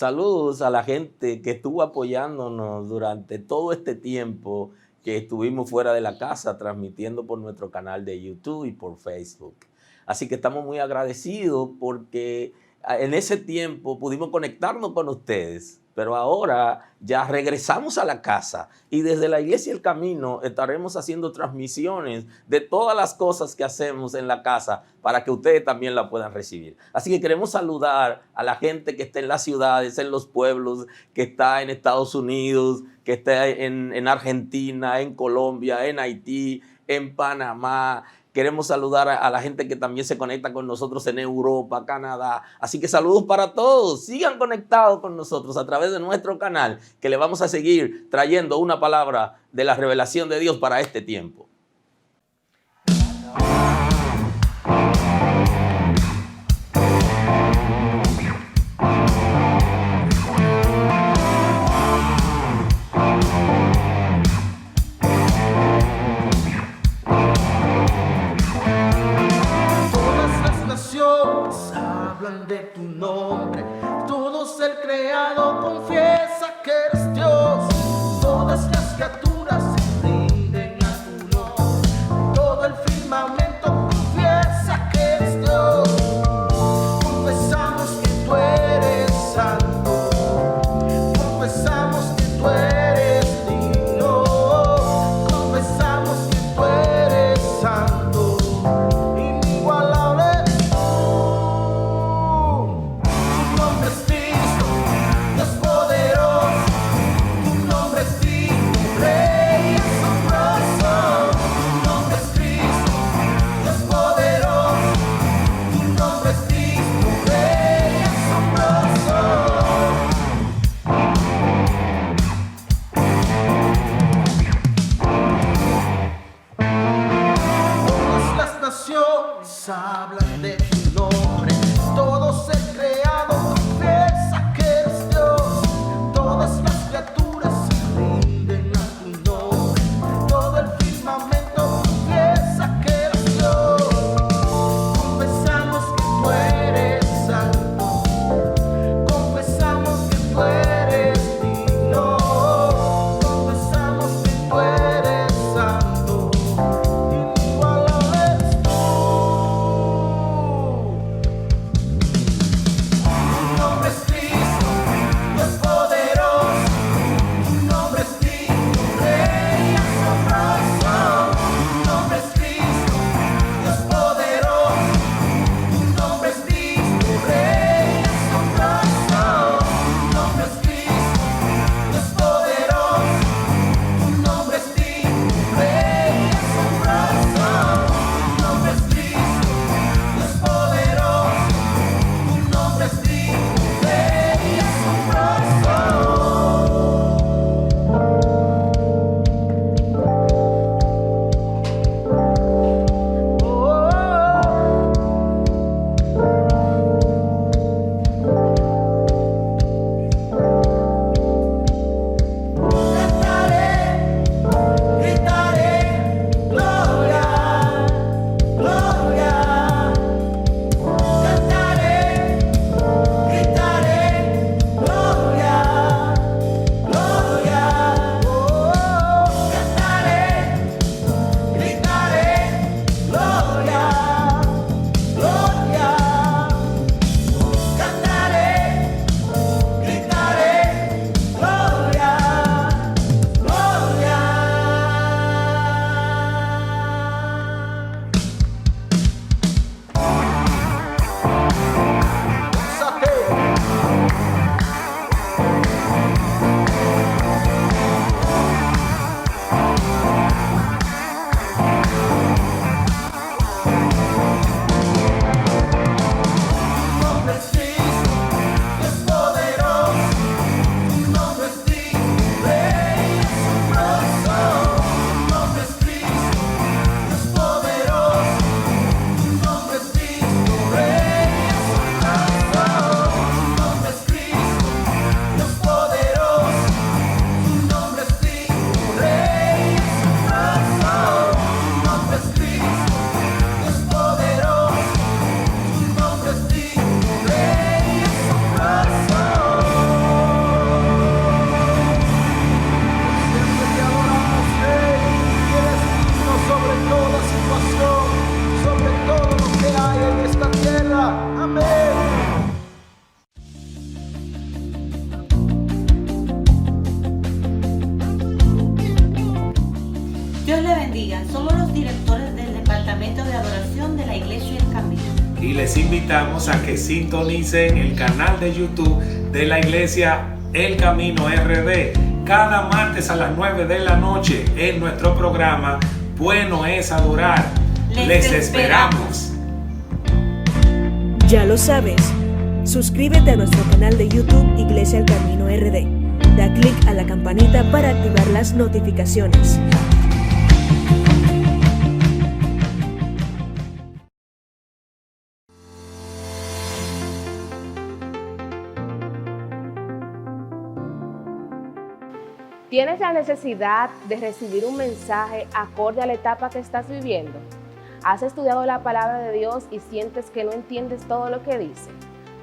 Saludos a la gente que estuvo apoyándonos durante todo este tiempo que estuvimos fuera de la casa, transmitiendo por nuestro canal de YouTube y por Facebook. Así que estamos muy agradecidos porque en ese tiempo pudimos conectarnos con ustedes, pero ahora ya regresamos a la casa y desde la Iglesia El Camino estaremos haciendo transmisiones de todas las cosas que hacemos en la casa para que ustedes también la puedan recibir. Así que queremos saludar a la gente que está en las ciudades, en los pueblos, que está en Estados Unidos, que está en Argentina, en Colombia, en Haití, en Panamá. Queremos saludar a la gente que también se conecta con nosotros en Europa, Canadá. Así que saludos para todos. Sigan conectados con nosotros a través de nuestro canal, que le vamos a seguir trayendo una palabra de la revelación de Dios para este tiempo. Hablan de tu nombre, todo ser creado confiesa que eres Dios. Todas las criaturas se rinden a tu nombre, todo el firmamento confiesa que eres Dios. Confesamos que tú eres santo, confesamos que tú eres digno, confesamos que tú eres santo. Dios poderoso. les invitamos a que sintonicen el canal de YouTube de la iglesia El Camino RD cada martes a las 9 de la noche en nuestro programa Bueno es Adorar. Les esperamos. Ya lo sabes, suscríbete a nuestro canal de YouTube Iglesia El Camino RD. Da clic a la campanita para activar las notificaciones. ¿Tienes la necesidad de recibir un mensaje acorde a la etapa que estás viviendo? ¿Has estudiado la palabra de Dios y sientes que no entiendes todo lo que dice?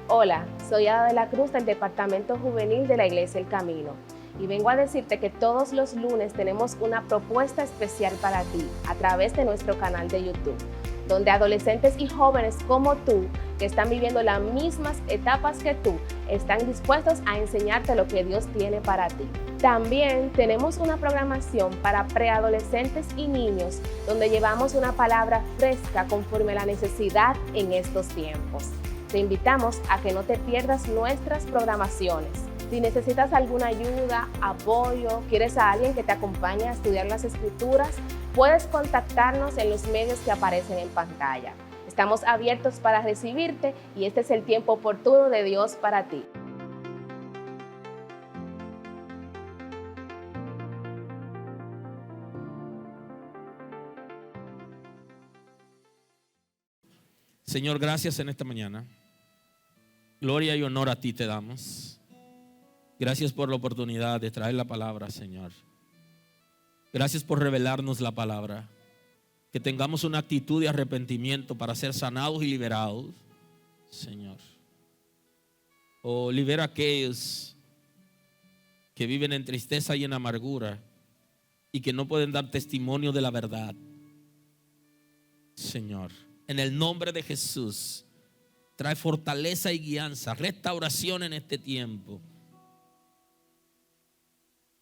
Hola, soy Ada de la Cruz del Departamento Juvenil de la Iglesia El Camino y vengo a decirte que todos los lunes tenemos una propuesta especial para ti a través de nuestro canal de YouTube, donde adolescentes y jóvenes como tú, que están viviendo las mismas etapas que tú, están dispuestos a enseñarte lo que Dios tiene para ti. También tenemos una programación para preadolescentes y niños, donde llevamos una palabra fresca conforme a la necesidad en estos tiempos. Te invitamos a que no te pierdas nuestras programaciones. Si necesitas alguna ayuda, apoyo, quieres a alguien que te acompañe a estudiar las Escrituras, puedes contactarnos en los medios que aparecen en pantalla. Estamos abiertos para recibirte y este es el tiempo oportuno de Dios para ti. Señor, gracias en esta mañana. Gloria y honor a ti te damos. Gracias por la oportunidad de traer la palabra, Señor. Gracias por revelarnos la palabra. Que tengamos una actitud de arrepentimiento para ser sanados y liberados, Señor. Libera a aquellos que viven en tristeza y en amargura y que no pueden dar testimonio de la verdad, Señor. En el nombre de Jesús, trae fortaleza y guianza, restauración en este tiempo.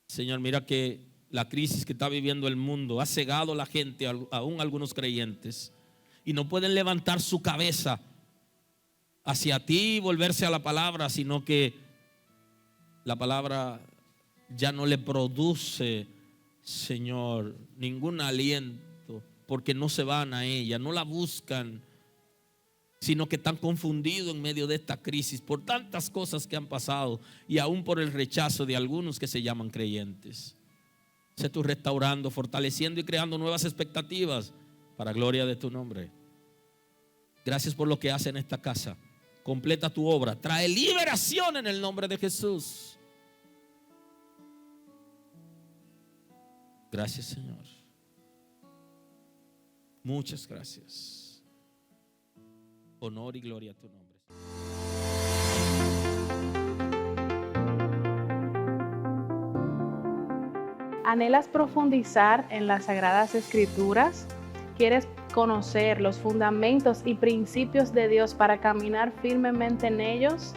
Señor, mira que la crisis que está viviendo el mundo ha cegado a la gente, aún algunos creyentes, y no pueden levantar su cabeza hacia ti y volverse a la palabra, sino que la palabra ya no le produce, Señor, ningún aliento, porque no se van a ella, no la buscan, sino que están confundidos en medio de esta crisis por tantas cosas que han pasado y aún por el rechazo de algunos que se llaman creyentes. Sé tú restaurando, fortaleciendo y creando nuevas expectativas para gloria de tu nombre. Gracias por lo que hace en esta casa. Completa tu obra, trae liberación en el nombre de Jesús. Gracias, Señor. Muchas gracias. Honor y gloria a tu nombre. ¿Anhelas profundizar en las Sagradas Escrituras? ¿Quieres conocer los fundamentos y principios de Dios para caminar firmemente en ellos?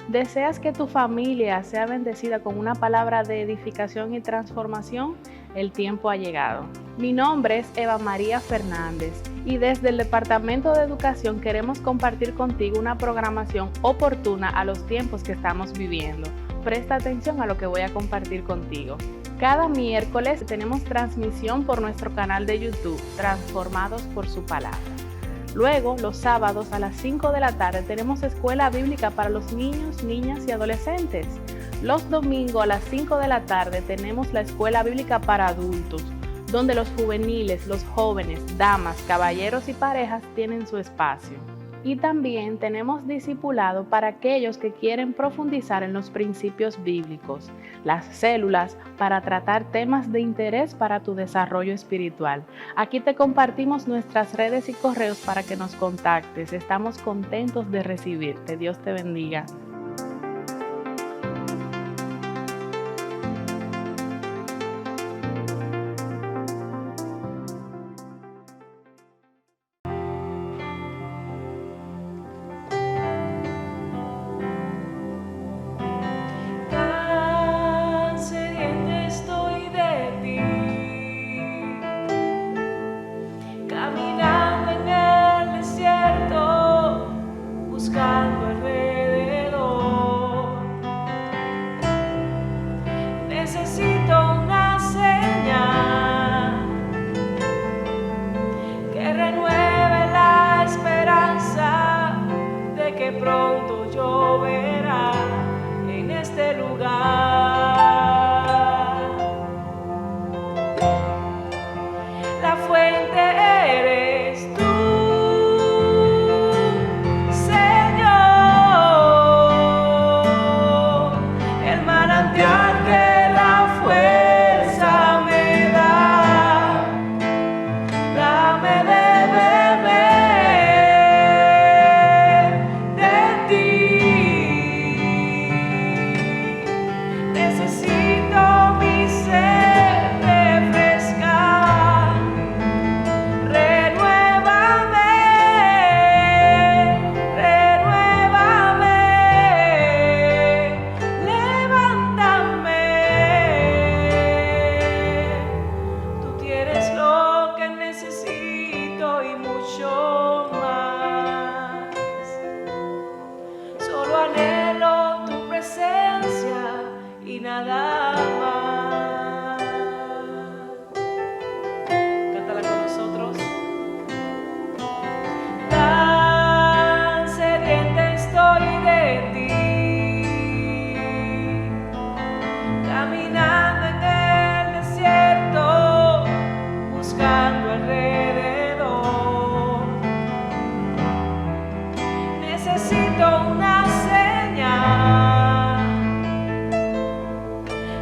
¿Deseas que tu familia sea bendecida con una palabra de edificación y transformación? El tiempo ha llegado. Mi nombre es Eva María Fernández y desde el Departamento de Educación queremos compartir contigo una programación oportuna a los tiempos que estamos viviendo. Presta atención a lo que voy a compartir contigo. Cada miércoles tenemos transmisión por nuestro canal de YouTube, Transformados por su Palabra. Luego, los sábados a las 5 de la tarde tenemos escuela bíblica para los niños, niñas y adolescentes. Los domingos a las 5 de la tarde tenemos la escuela bíblica para adultos, donde los juveniles, los jóvenes, damas, caballeros y parejas tienen su espacio. Y también tenemos discipulado para aquellos que quieren profundizar en los principios bíblicos, las células para tratar temas de interés para tu desarrollo espiritual. Aquí te compartimos nuestras redes y correos para que nos contactes. Estamos contentos de recibirte. Dios te bendiga. Caminando en el desierto, presencia y nada más. Cántala con nosotros. Tan sedienta estoy de ti, caminando en el desierto, buscando alrededor. Necesito una señal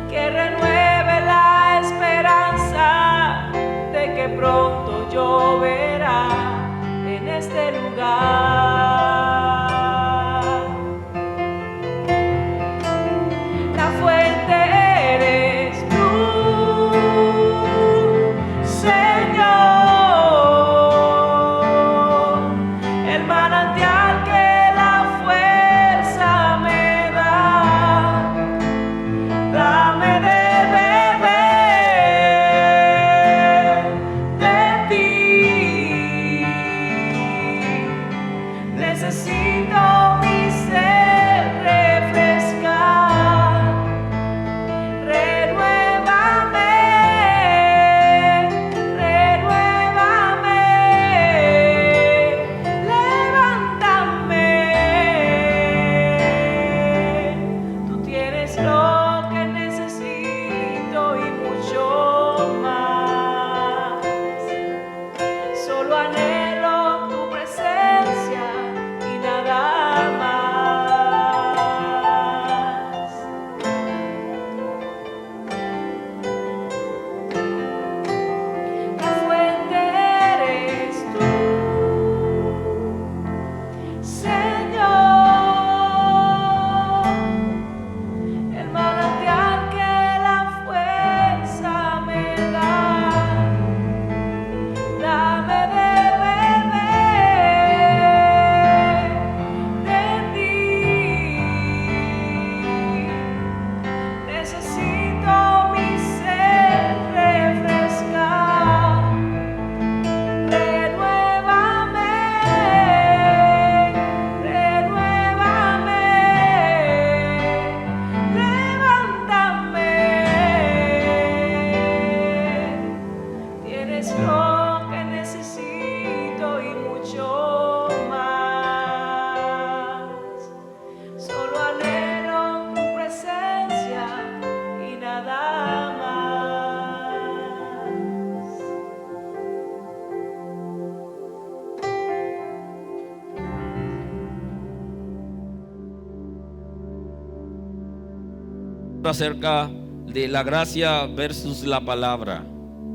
que renueve la esperanza de que pronto lloverá en este lugar. La fuente eres tú, Señor, el manantial que la fuerza me da. Dame de beber de ti. Necesito mi ser refrescar. Renuévame, renuévame, levántame. Tú tienes lo que necesito y mucho más. Solo anhelo tu presencia y nada más. La fuente eres tú, Señor, el manantial que la fuerza me da. Dame de beber de ti. Necesito mi ser refrescar. Renuévame, renuévame, levántame. Tienes lo que necesito y mucho más. Solo anhelo tu presencia y nada más. Acerca de la gracia versus la palabra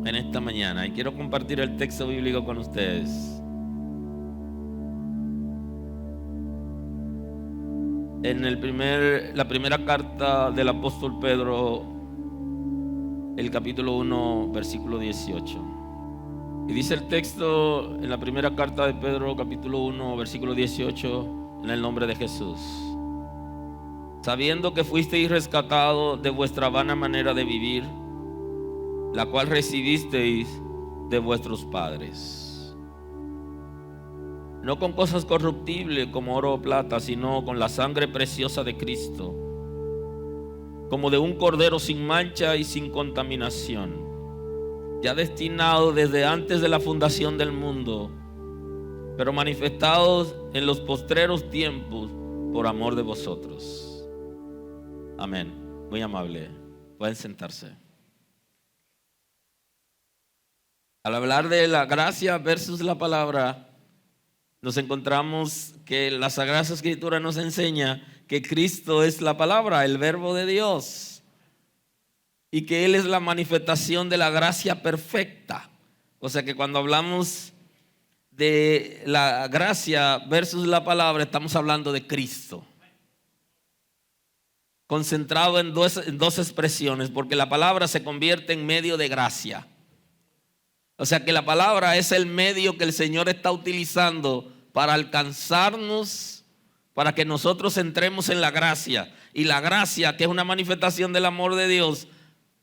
en esta mañana, y quiero compartir el texto bíblico con ustedes. En la primera carta del apóstol Pedro, el capítulo 1, versículo 18. Y dice el texto en la primera carta de Pedro, capítulo 1, versículo 18, en el nombre de Jesús: sabiendo que fuisteis rescatados de vuestra vana manera de vivir, la cual recibisteis de vuestros padres, no con cosas corruptibles como oro o plata, sino con la sangre preciosa de Cristo, como de un cordero sin mancha y sin contaminación, ya destinado desde antes de la fundación del mundo, pero manifestados en los postreros tiempos por amor de vosotros. Amén. Muy amable. Pueden sentarse. Al hablar de la gracia versus la palabra, nos encontramos que la Sagrada Escritura nos enseña que Cristo es la palabra, el verbo de Dios, y que Él es la manifestación de la gracia perfecta. O sea que cuando hablamos de la gracia versus la palabra, estamos hablando de Cristo, concentrado en dos expresiones, porque la palabra se convierte en medio de gracia. O sea que la palabra es el medio que el Señor está utilizando para alcanzarnos, para que nosotros entremos en la gracia. Y la gracia, que es una manifestación del amor de Dios,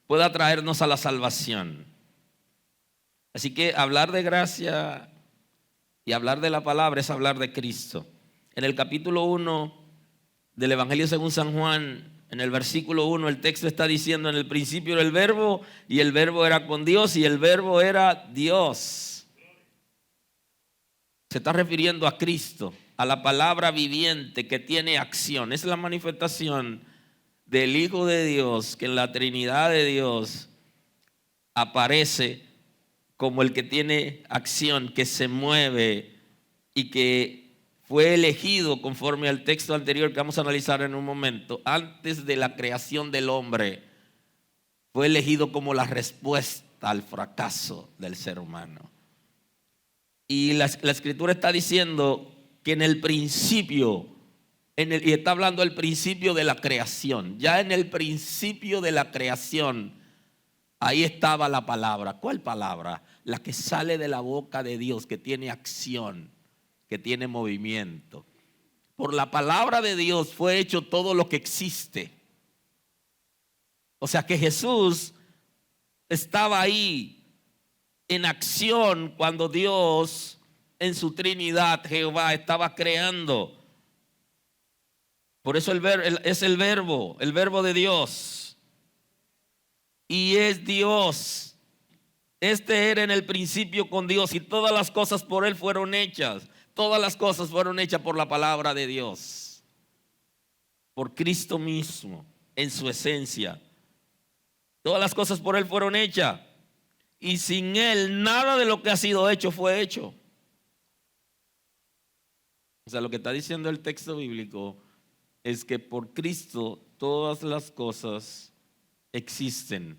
pueda traernos a la salvación. Así que hablar de gracia y hablar de la palabra es hablar de Cristo. En el capítulo 1 del Evangelio según San Juan, en el versículo 1, el texto está diciendo: en el principio era el verbo, y el verbo era con Dios, y el verbo era Dios. Se está refiriendo a Cristo, a la palabra viviente que tiene acción. Es la manifestación del Hijo de Dios, que en la Trinidad de Dios aparece como el que tiene acción, que se mueve y que fue elegido, conforme al texto anterior que vamos a analizar en un momento, antes de la creación del hombre. Fue elegido como la respuesta al fracaso del ser humano. Y la Escritura está diciendo que en el principio, y está hablando del principio de la creación. Ya en el principio de la creación, ahí estaba la palabra. ¿Cuál palabra? La que sale de la boca de Dios, que tiene acción, que tiene movimiento. Por la palabra de Dios fue hecho todo lo que existe. O sea que Jesús estaba ahí en acción cuando Dios, en su Trinidad, Jehová, estaba creando. Por eso es el verbo de Dios. Y es Dios. Este era en el principio con Dios, y todas las cosas por Él fueron hechas. Todas las cosas fueron hechas por la palabra de Dios, por Cristo mismo, en su esencia. Todas las cosas por Él fueron hechas, y sin Él nada de lo que ha sido hecho fue hecho. O sea, lo que está diciendo el texto bíblico es que por Cristo todas las cosas existen,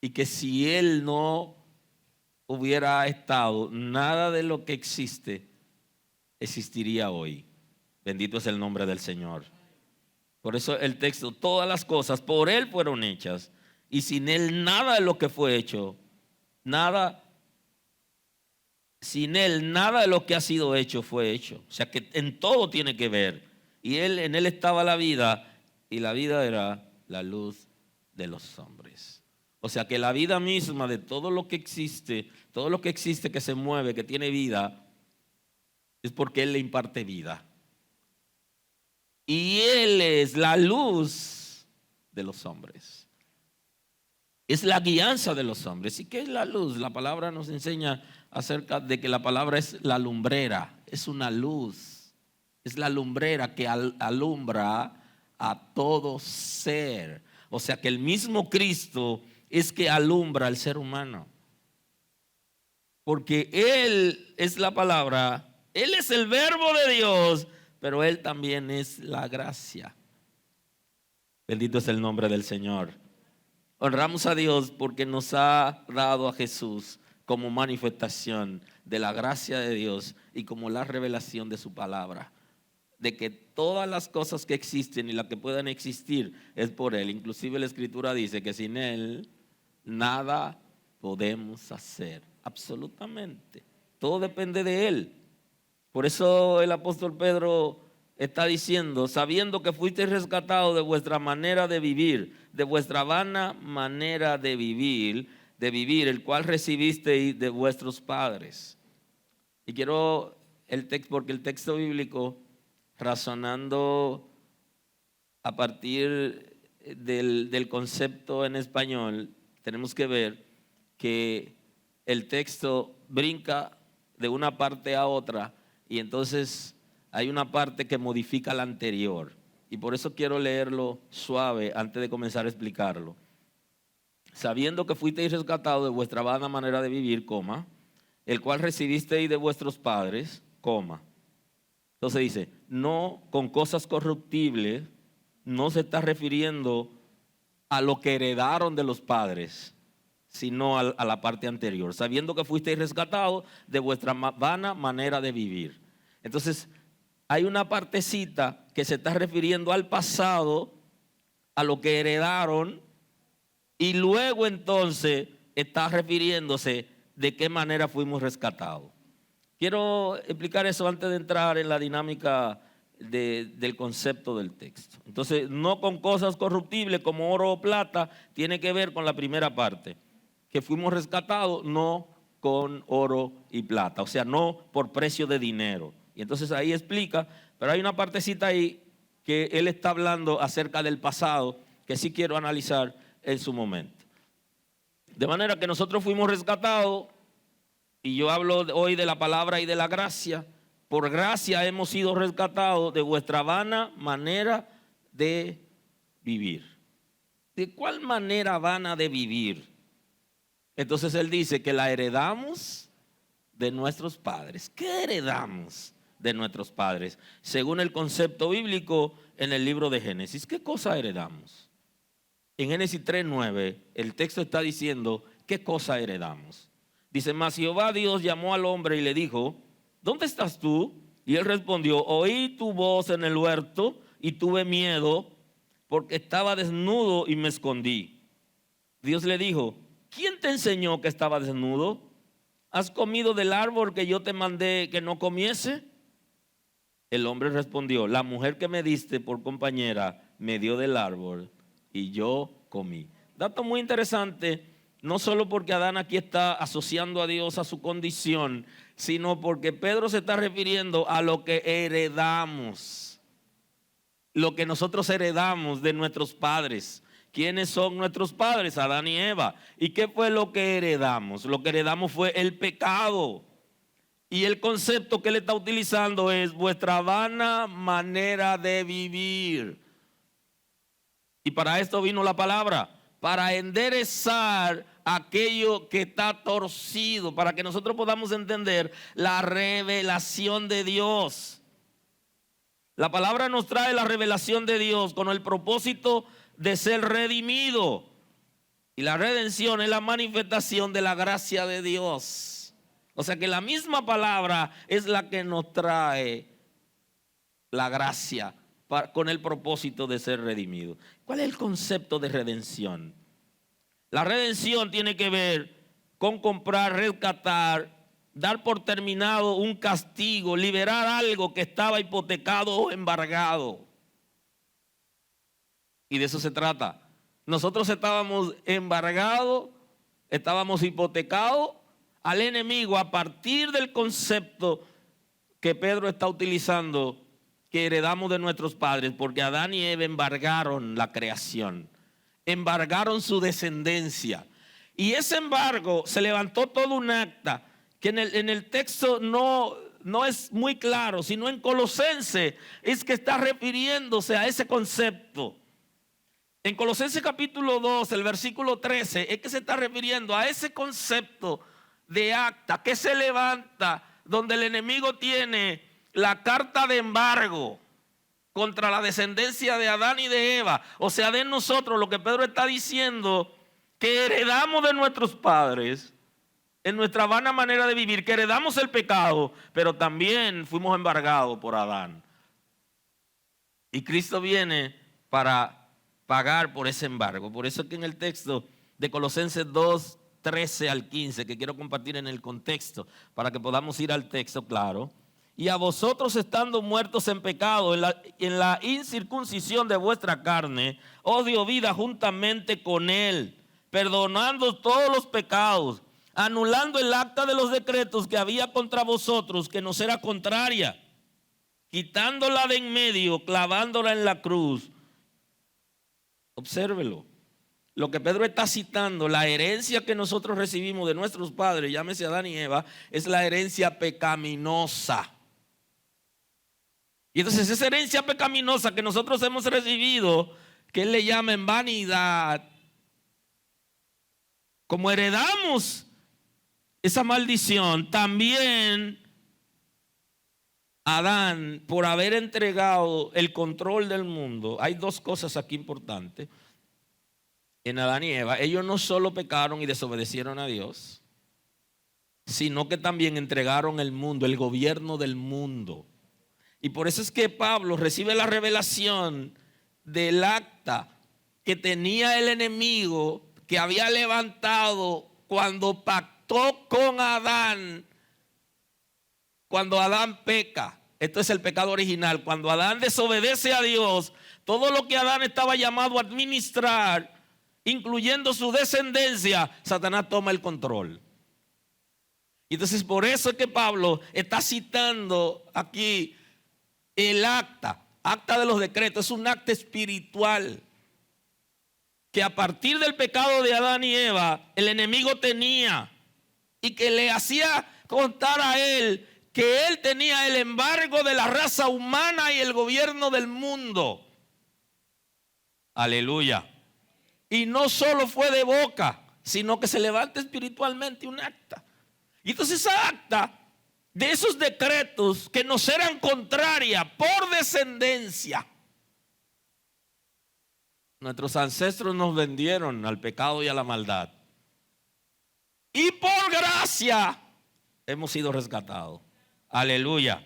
y que si Él no hubiera estado, nada de lo que existe existiría hoy. Bendito es el nombre del Señor. Por eso el texto: todas las cosas por Él fueron hechas, y sin Él nada de lo que fue hecho, sin Él nada de lo que ha sido hecho fue hecho. O sea que en todo tiene que ver. Y en Él estaba la vida, y la vida era la luz de los hombres. O sea que la vida misma de todo lo que existe que se mueve, que tiene vida, es porque Él le imparte vida. Y Él es la luz de los hombres. Es la guianza de los hombres. ¿Y qué es la luz? La palabra nos enseña acerca de que la palabra es la lumbrera. Es una luz. Es la lumbrera que alumbra a todo ser. O sea que el mismo Cristo es que alumbra al ser humano. Porque Él es la palabra, Él es el verbo de Dios, pero Él también es la gracia. Bendito es el nombre del Señor. Honramos a Dios porque nos ha dado a Jesús como manifestación de la gracia de Dios y como la revelación de su palabra. De que todas las cosas que existen y las que puedan existir es por Él. Inclusive la Escritura dice que sin Él nada podemos hacer, absolutamente. Todo depende de Él. Por eso el apóstol Pedro está diciendo: sabiendo que fuisteis rescatados de vuestra manera de vivir, de vuestra vana manera de vivir, el cual recibisteis de vuestros padres. Y quiero el texto, porque el texto bíblico, razonando a partir del concepto en español, tenemos que ver que el texto brinca de una parte a otra, y entonces hay una parte que modifica la anterior. Y por eso quiero leerlo suave antes de comenzar a explicarlo. Sabiendo que fuisteis rescatados de vuestra vana manera de vivir, coma, el cual recibisteis de vuestros padres, coma. Entonces dice: no con cosas corruptibles. No se está refiriendo a lo que heredaron de los padres, sino a la parte anterior. Sabiendo que fuisteis rescatados de vuestra vana manera de vivir. Entonces hay una partecita que se está refiriendo al pasado, a lo que heredaron, y luego entonces está refiriéndose de qué manera fuimos rescatados. Quiero explicar eso antes de entrar en la dinámica del concepto del texto. Entonces, no con cosas corruptibles como oro o plata, tiene que ver con la primera parte, que fuimos rescatados no con oro y plata, o sea, no por precio de dinero. Y entonces ahí explica, pero hay una partecita ahí que él está hablando acerca del pasado, que sí quiero analizar en su momento. De manera que nosotros fuimos rescatados, y yo hablo hoy de la palabra y de la gracia. Por gracia hemos sido rescatados de vuestra vana manera de vivir. ¿De cuál manera vana de vivir? Entonces él dice que la heredamos de nuestros padres. ¿Qué heredamos de nuestros padres? Según el concepto bíblico en el libro de Génesis, ¿qué cosa heredamos? En Génesis 3:9 el texto está diciendo ¿qué cosa heredamos? Dice, mas Jehová Dios llamó al hombre y le dijo, ¿dónde estás tú? Y él respondió, oí tu voz en el huerto y tuve miedo porque estaba desnudo y me escondí. Dios le dijo, ¿quién te enseñó que estaba desnudo? ¿Has comido del árbol que yo te mandé que no comiese? El hombre respondió, la mujer que me diste por compañera me dio del árbol y yo comí. Dato muy interesante, no solo porque Adán aquí está asociando a Dios a su condición, sino porque Pedro se está refiriendo a lo que heredamos, lo que nosotros heredamos de nuestros padres. ¿Quiénes son nuestros padres? Adán y Eva. ¿Y qué fue lo que heredamos? Lo que heredamos fue el pecado. Y el concepto que él está utilizando es vuestra vana manera de vivir. Y para esto vino la palabra, para enderezar aquello que está torcido, para que nosotros podamos entender la revelación de Dios. La palabra nos trae la revelación de Dios con el propósito de ser redimido. Y la redención es la manifestación de la gracia de Dios. O sea que la misma palabra es la que nos trae la gracia con el propósito de ser redimido. ¿Cuál es el concepto de redención? La redención tiene que ver con comprar, rescatar, dar por terminado un castigo, liberar algo que estaba hipotecado o embargado. Y de eso se trata. Nosotros estábamos embargados, estábamos hipotecados al enemigo a partir del concepto que Pedro está utilizando, que heredamos de nuestros padres, porque Adán y Eva embargaron la creación, embargaron su descendencia. Y ese embargo se levantó todo un acta que en el texto no es muy claro, sino en Colosenses es que está refiriéndose a ese concepto. En Colosenses capítulo 2, el versículo 13, es que se está refiriendo a ese concepto de acta que se levanta donde el enemigo tiene la carta de embargo contra la descendencia de Adán y de Eva. O sea, de nosotros, lo que Pedro está diciendo, que heredamos de nuestros padres en nuestra vana manera de vivir, que heredamos el pecado, pero también fuimos embargados por Adán. Y Cristo viene para pagar por ese embargo. Por eso es que en el texto de Colosenses 2, 13 al 15, que quiero compartir en el contexto, para que podamos ir al texto claro. Y a vosotros estando muertos en pecado, en la incircuncisión de vuestra carne, os dio vida juntamente con él, perdonando todos los pecados, anulando el acta de los decretos que había contra vosotros, que nos era contraria, quitándola de en medio, clavándola en la cruz. Obsérvelo. Lo que Pedro está citando, la herencia que nosotros recibimos de nuestros padres, llámese Adán y Eva, es la herencia pecaminosa. Y entonces esa herencia pecaminosa que nosotros hemos recibido, que él le llama en vanidad, como heredamos esa maldición, también Adán, por haber entregado el control del mundo, hay dos cosas aquí importantes. En Adán y Eva, ellos no solo pecaron y desobedecieron a Dios, sino que también entregaron el mundo, el gobierno del mundo. Y por eso es que Pablo recibe la revelación del acta que tenía el enemigo, que había levantado cuando pactó con Adán, cuando Adán peca. Esto es el pecado original. Cuando Adán desobedece a Dios, todo lo que Adán estaba llamado a administrar, incluyendo su descendencia, Satanás toma el control. Y entonces por eso es que Pablo está citando aquí el acta. acta de los decretos, es un acta espiritual que a partir del pecado de Adán y Eva, el enemigo tenía y que le hacía contar a él que él tenía el embargo de la raza humana y el gobierno del mundo. Aleluya. Y no solo fue de boca, sino que se levanta espiritualmente un acta. Y entonces esa acta de esos decretos que nos eran contrarias por descendencia, nuestros ancestros nos vendieron al pecado y a la maldad. Y por gracia hemos sido rescatados. Aleluya.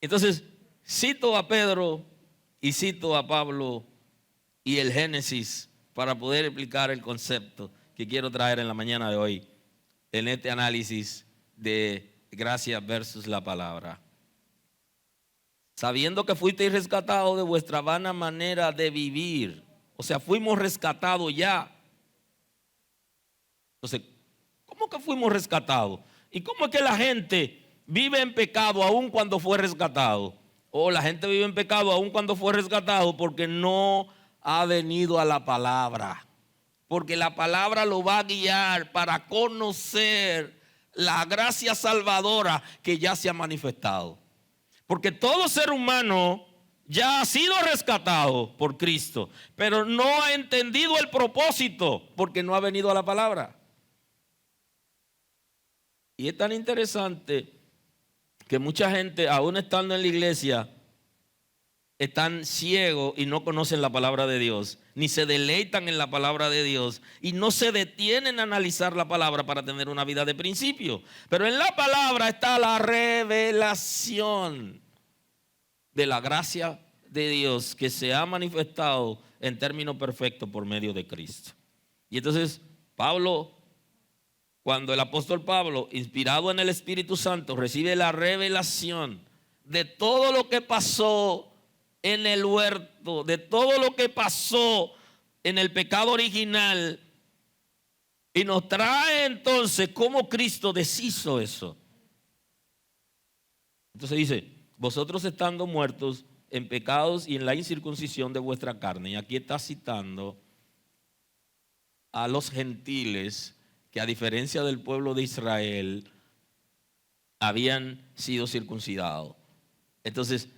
Entonces, cito a Pedro y cito a Pablo y el Génesis para poder explicar el concepto que quiero traer en la mañana de hoy en este análisis de gracia versus la palabra. Sabiendo que fuisteis rescatados de vuestra vana manera de vivir. O sea, fuimos rescatados ya. Entonces, ¿cómo que fuimos rescatados? ¿Y cómo es que la gente vive en pecado aun cuando fue rescatado? O la gente vive en pecado aun cuando fue rescatado porque no ha venido a la palabra. Porque la palabra lo va a guiar para conocer la gracia salvadora que ya se ha manifestado. Porque todo ser humano ya ha sido rescatado por Cristo, pero no ha entendido el propósito porque no ha venido a la palabra. Y es tan interesante que mucha gente, aún estando en la iglesia, están ciegos y no conocen la palabra de Dios, ni se deleitan en la palabra de Dios y no se detienen a analizar la palabra para tener una vida de principio. Pero en la palabra está la revelación de la gracia de Dios que se ha manifestado en términos perfectos por medio de Cristo. Y entonces cuando el apóstol Pablo, inspirado en el Espíritu Santo, recibe la revelación de todo lo que pasó en el huerto, de todo lo que pasó en el pecado original, y nos trae entonces cómo Cristo deshizo eso. Entonces dice, vosotros estando muertos en pecados y en la incircuncisión de vuestra carne. Y aquí está citando a los gentiles que, a diferencia del pueblo de Israel, habían sido circuncidados. Entonces,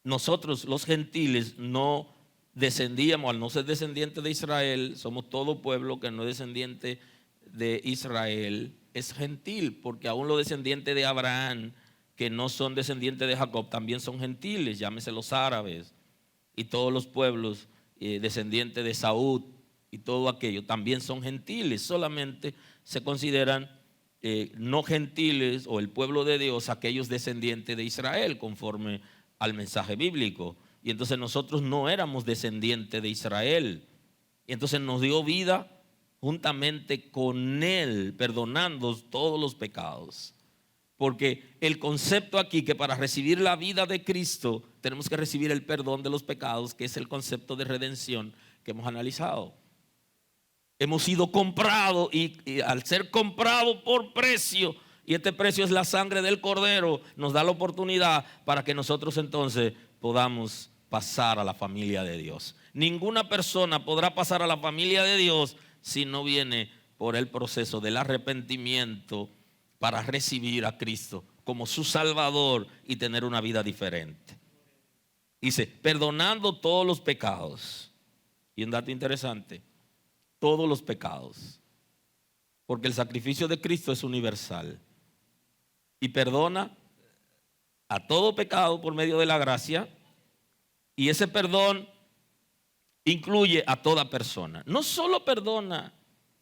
nosotros los gentiles no descendíamos, al no ser descendientes de Israel, somos todo pueblo que no es descendiente de Israel, es gentil, porque aún los descendientes de Abraham, que no son descendientes de Jacob, también son gentiles, llámese los árabes y todos los pueblos descendientes de Saúl y todo aquello, también son gentiles, solamente se consideran no gentiles o el pueblo de Dios aquellos descendientes de Israel conforme al mensaje bíblico. Y entonces nosotros no éramos descendientes de Israel, y entonces nos dio vida juntamente con él, perdonando todos los pecados. Porque el concepto aquí, que para recibir la vida de Cristo tenemos que recibir el perdón de los pecados, que es el concepto de redención que hemos analizado. Hemos sido comprados y al ser comprados por precio, y este precio es la sangre del Cordero, nos da la oportunidad para que nosotros entonces podamos pasar a la familia de Dios. Ninguna persona podrá pasar a la familia de Dios si no viene por el proceso del arrepentimiento para recibir a Cristo como su Salvador y tener una vida diferente. Dice, perdonando todos los pecados. Y un dato interesante, todos los pecados. Porque el sacrificio de Cristo es universal. Y perdona a todo pecado por medio de la gracia. Y ese perdón incluye a toda persona. No solo perdona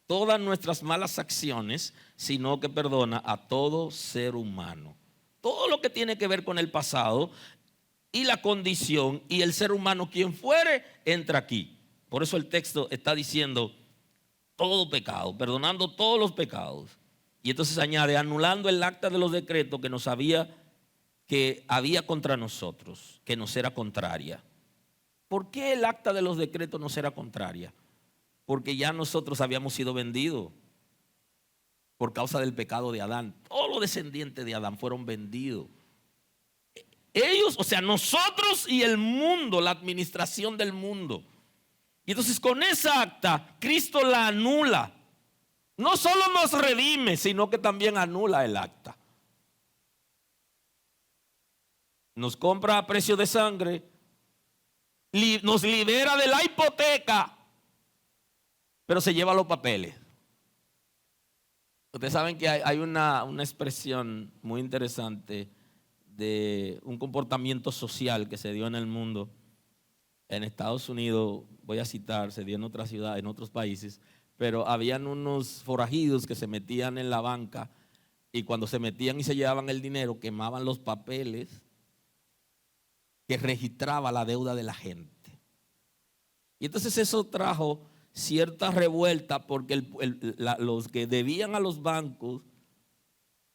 todas nuestras malas acciones, sino que perdona a todo ser humano. Todo lo que tiene que ver con el pasado y la condición y el ser humano, quien fuere, entra aquí. Por eso el texto está diciendo todo pecado, perdonando todos los pecados. Y entonces añade, anulando el acta de los decretos que había contra nosotros, que nos era contraria. ¿Por qué el acta de los decretos nos era contraria? Porque ya nosotros habíamos sido vendidos por causa del pecado de Adán. Todos los descendientes de Adán fueron vendidos. Ellos, o sea, nosotros y el mundo, la administración del mundo. Y entonces con esa acta, Cristo la anula. No solo nos redime, sino que también anula el acta. Nos compra a precio de sangre, nos libera de la hipoteca, pero se lleva los papeles. Ustedes saben que hay una expresión muy interesante de un comportamiento social que se dio en el mundo. En Estados Unidos, voy a citar, se dio en otras ciudades, en otros países, pero habían unos forajidos que se metían en la banca y cuando se metían y se llevaban el dinero, quemaban los papeles que registraba la deuda de la gente. Y entonces eso trajo cierta revuelta porque los que debían a los bancos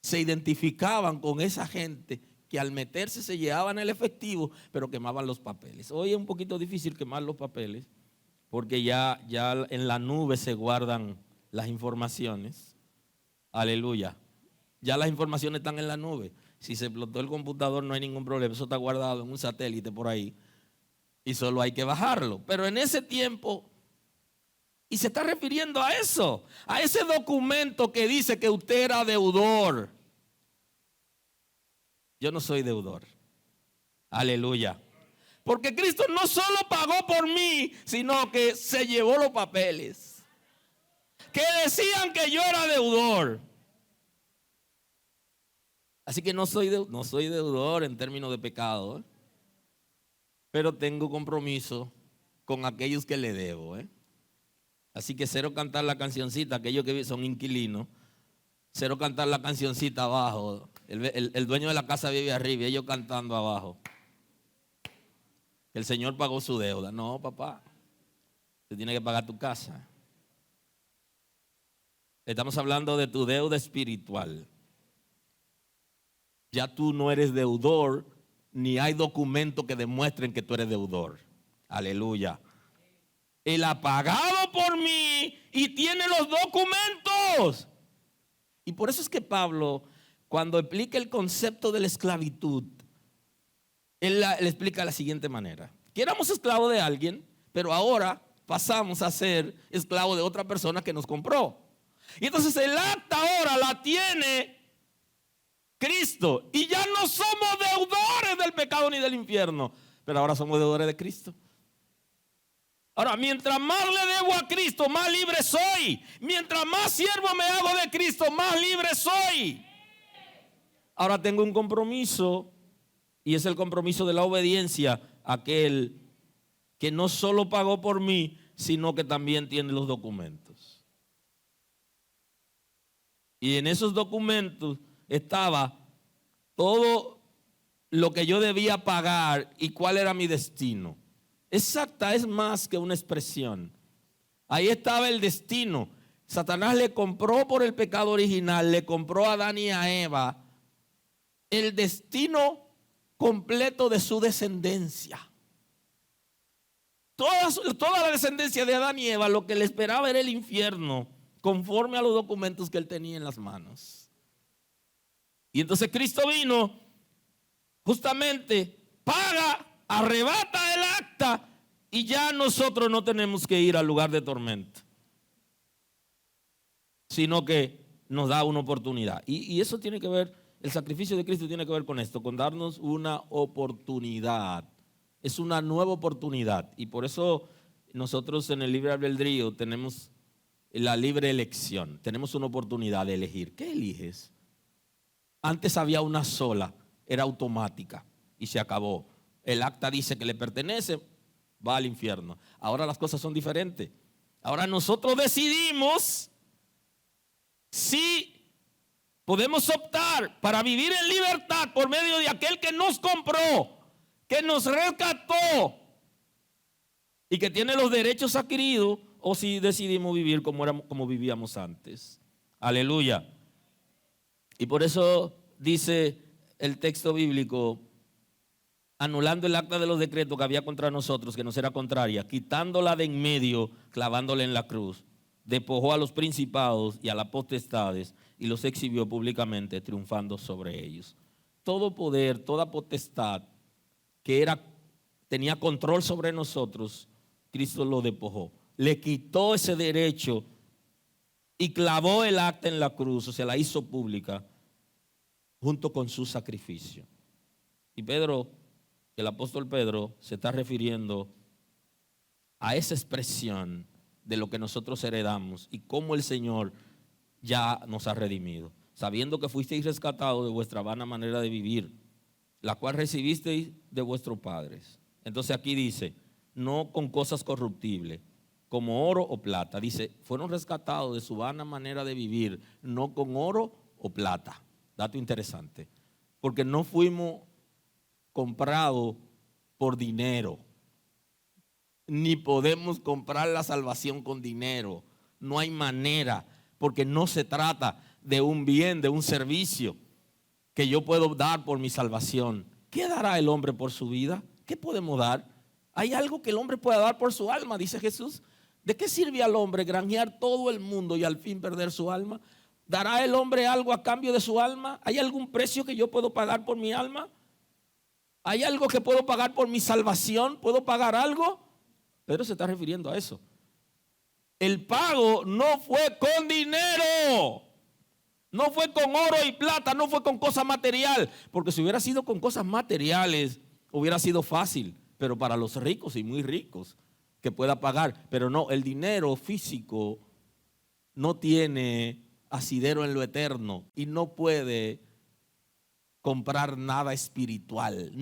se identificaban con esa gente que al meterse se llevaban el efectivo, pero quemaban los papeles. Hoy es un poquito difícil quemar los papeles porque ya en la nube se guardan las informaciones. Aleluya. Ya las informaciones están en la nube. Si se explotó el computador no hay ningún problema. Eso está guardado en un satélite por ahí y solo hay que bajarlo. Pero en ese tiempo, y se está refiriendo a eso, a ese documento que dice que usted era deudor. Yo no soy deudor. Aleluya. Porque Cristo no solo pagó por mí, sino que se llevó los papeles que decían que yo era deudor. Así que no soy deudor en términos de pecado, ¿eh? Pero tengo compromiso con aquellos que le debo, ¿eh? Así que cero cantar la cancioncita, aquellos que son inquilinos, cero cantar la cancioncita abajo. El dueño de la casa vive arriba y ellos cantando abajo. El Señor pagó su deuda. No, papá, usted tiene que pagar tu casa. Estamos hablando de tu deuda espiritual. Ya tú no eres deudor, ni hay documentos que demuestren que tú eres deudor. Aleluya. Él ha pagado por mí y tiene los documentos. Y por eso es que Pablo, cuando explica el concepto de la esclavitud, él le explica de la siguiente manera. Que éramos esclavos de alguien, pero ahora pasamos a ser esclavos de otra persona que nos compró. Y entonces el acta ahora la tiene Cristo. Y ya no somos deudores del pecado ni del infierno, pero ahora somos deudores de Cristo. Ahora, mientras más le debo a Cristo, más libre soy. Mientras más siervo me hago de Cristo, más libre soy. Ahora tengo un compromiso, y es el compromiso de la obediencia a aquel que no solo pagó por mí, sino que también tiene los documentos. Y en esos documentos estaba todo lo que yo debía pagar y cuál era mi destino. Exacta es más que una expresión. Ahí estaba el destino. Satanás le compró por el pecado original, le compró a Adán y a Eva el destino completo de su descendencia. Toda la descendencia de Adán y Eva, lo que le esperaba era el infierno, conforme a los documentos que él tenía en las manos. Y entonces Cristo vino, justamente paga, arrebata el acta y ya nosotros no tenemos que ir al lugar de tormento, sino que nos da una oportunidad. Y eso tiene que ver, el sacrificio de Cristo tiene que ver con esto, con darnos una oportunidad. Es una nueva oportunidad. Y por eso nosotros en el libre albedrío tenemos la libre elección. Tenemos una oportunidad de elegir. ¿Qué eliges? Antes había una sola, era automática y se acabó. El acta dice que le pertenece, va al infierno. Ahora las cosas son diferentes. Ahora nosotros decidimos si podemos optar para vivir en libertad por medio de aquel que nos compró, que nos rescató y que tiene los derechos adquiridos, o si decidimos vivir como vivíamos antes. Aleluya. Y por eso dice el texto bíblico, anulando el acta de los decretos que había contra nosotros, que nos era contraria, quitándola de en medio, clavándola en la cruz, despojó a los principados y a las potestades y los exhibió públicamente, triunfando sobre ellos. Todo poder, toda potestad que tenía control sobre nosotros, Cristo lo despojó. Le quitó ese derecho y clavó el acta en la cruz, o sea, la hizo pública junto con su sacrificio. Y Pedro, el apóstol Pedro, se está refiriendo a esa expresión de lo que nosotros heredamos y cómo el Señor ya nos ha redimido, sabiendo que fuisteis rescatados de vuestra vana manera de vivir, la cual recibisteis de vuestros padres. Entonces aquí dice, no con cosas corruptibles, como oro o plata. Dice, fueron rescatados de su vana manera de vivir, no con oro o plata. Dato interesante, porque no fuimos comprados por dinero, ni podemos comprar la salvación con dinero. No hay manera, porque no se trata de un bien, de un servicio que yo puedo dar por mi salvación. ¿Qué dará el hombre por su vida? ¿Qué podemos dar? Hay algo que el hombre pueda dar por su alma, dice Jesús. ¿De qué sirve al hombre granjear todo el mundo y al fin perder su alma? ¿Dará el hombre algo a cambio de su alma? ¿Hay algún precio que yo puedo pagar por mi alma? ¿Hay algo que puedo pagar por mi salvación? ¿Puedo pagar algo? Pedro se está refiriendo a eso. El pago no fue con dinero, no fue con oro y plata, no fue con cosa material, porque si hubiera sido con cosas materiales hubiera sido fácil, pero para los ricos y muy ricos que pueda pagar. Pero no, el dinero físico no tiene asidero en lo eterno y no puede comprar nada espiritual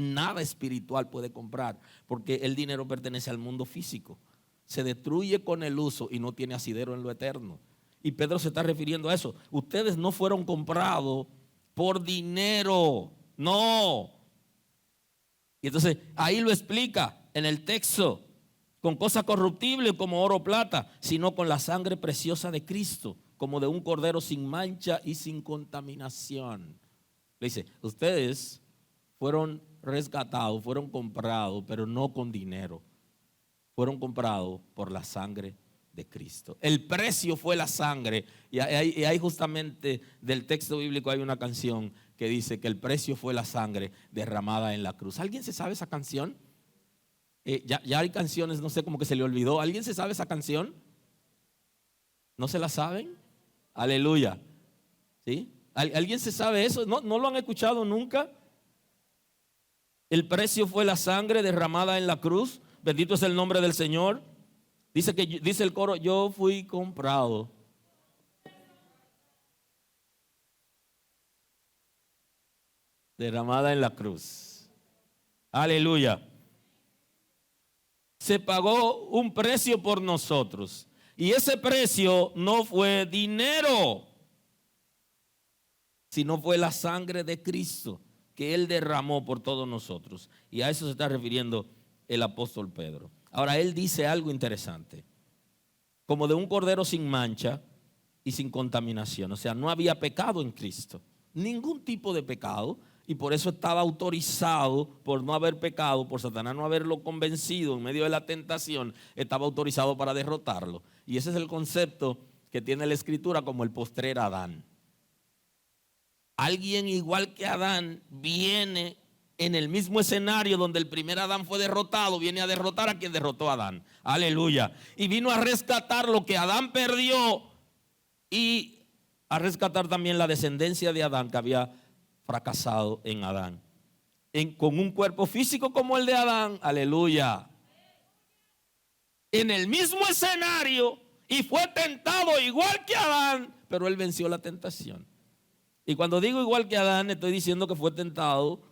puede comprar, porque el dinero pertenece al mundo físico, se destruye con el uso y no tiene asidero en lo eterno. Y Pedro se está refiriendo a eso. Ustedes no fueron comprados por dinero, no. Y entonces ahí lo explica en el texto, con cosas corruptibles como oro o plata, sino con la sangre preciosa de Cristo, como de un cordero sin mancha y sin contaminación. Le dice, ustedes fueron rescatados, fueron comprados, pero no con dinero. Fueron comprados por la sangre de Cristo. El precio fue la sangre. Y ahí justamente del texto bíblico hay una canción que dice que el precio fue la sangre derramada en la cruz. ¿Alguien se sabe esa canción? Ya hay canciones, no sé, como que se le olvidó. ¿Alguien se sabe esa canción? ¿No se la saben? Aleluya. ¿Sí? ¿Alguien se sabe eso? ¿No lo han escuchado nunca? El precio fue la sangre derramada en la cruz. Bendito es el nombre del Señor. Dice el coro, yo fui comprado. Derramada en la cruz. Aleluya. Se pagó un precio por nosotros. Y ese precio no fue dinero, sino fue la sangre de Cristo que Él derramó por todos nosotros. Y a eso se está refiriendo el apóstol Pedro. Ahora él dice algo interesante, como de un cordero sin mancha y sin contaminación. O sea, no había pecado en Cristo, ningún tipo de pecado, y por eso estaba autorizado, por no haber pecado, por Satanás no haberlo convencido en medio de la tentación, estaba autorizado para derrotarlo. Y ese es el concepto que tiene la Escritura como el postrer Adán. Alguien igual que Adán viene en el mismo escenario donde el primer Adán fue derrotado, viene a derrotar a quien derrotó a Adán. Aleluya. Y vino a rescatar lo que Adán perdió y a rescatar también la descendencia de Adán que había fracasado en Adán. Con un cuerpo físico como el de Adán, aleluya. En el mismo escenario y fue tentado igual que Adán, pero él venció la tentación. Y cuando digo igual que Adán, estoy diciendo que fue tentado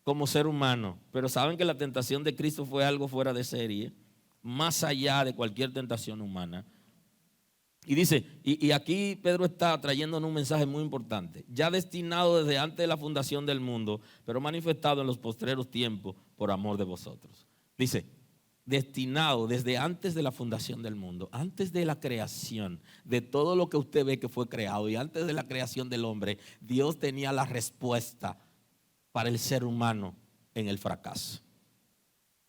como ser humano, pero saben que la tentación de Cristo fue algo fuera de serie, más allá de cualquier tentación humana. Y dice, y aquí Pedro está trayéndonos un mensaje muy importante, ya destinado desde antes de la fundación del mundo, pero manifestado en los postreros tiempos por amor de vosotros. Dice, destinado desde antes de la fundación del mundo, antes de la creación, de todo lo que usted ve que fue creado y antes de la creación del hombre, Dios tenía la respuesta para el ser humano en el fracaso.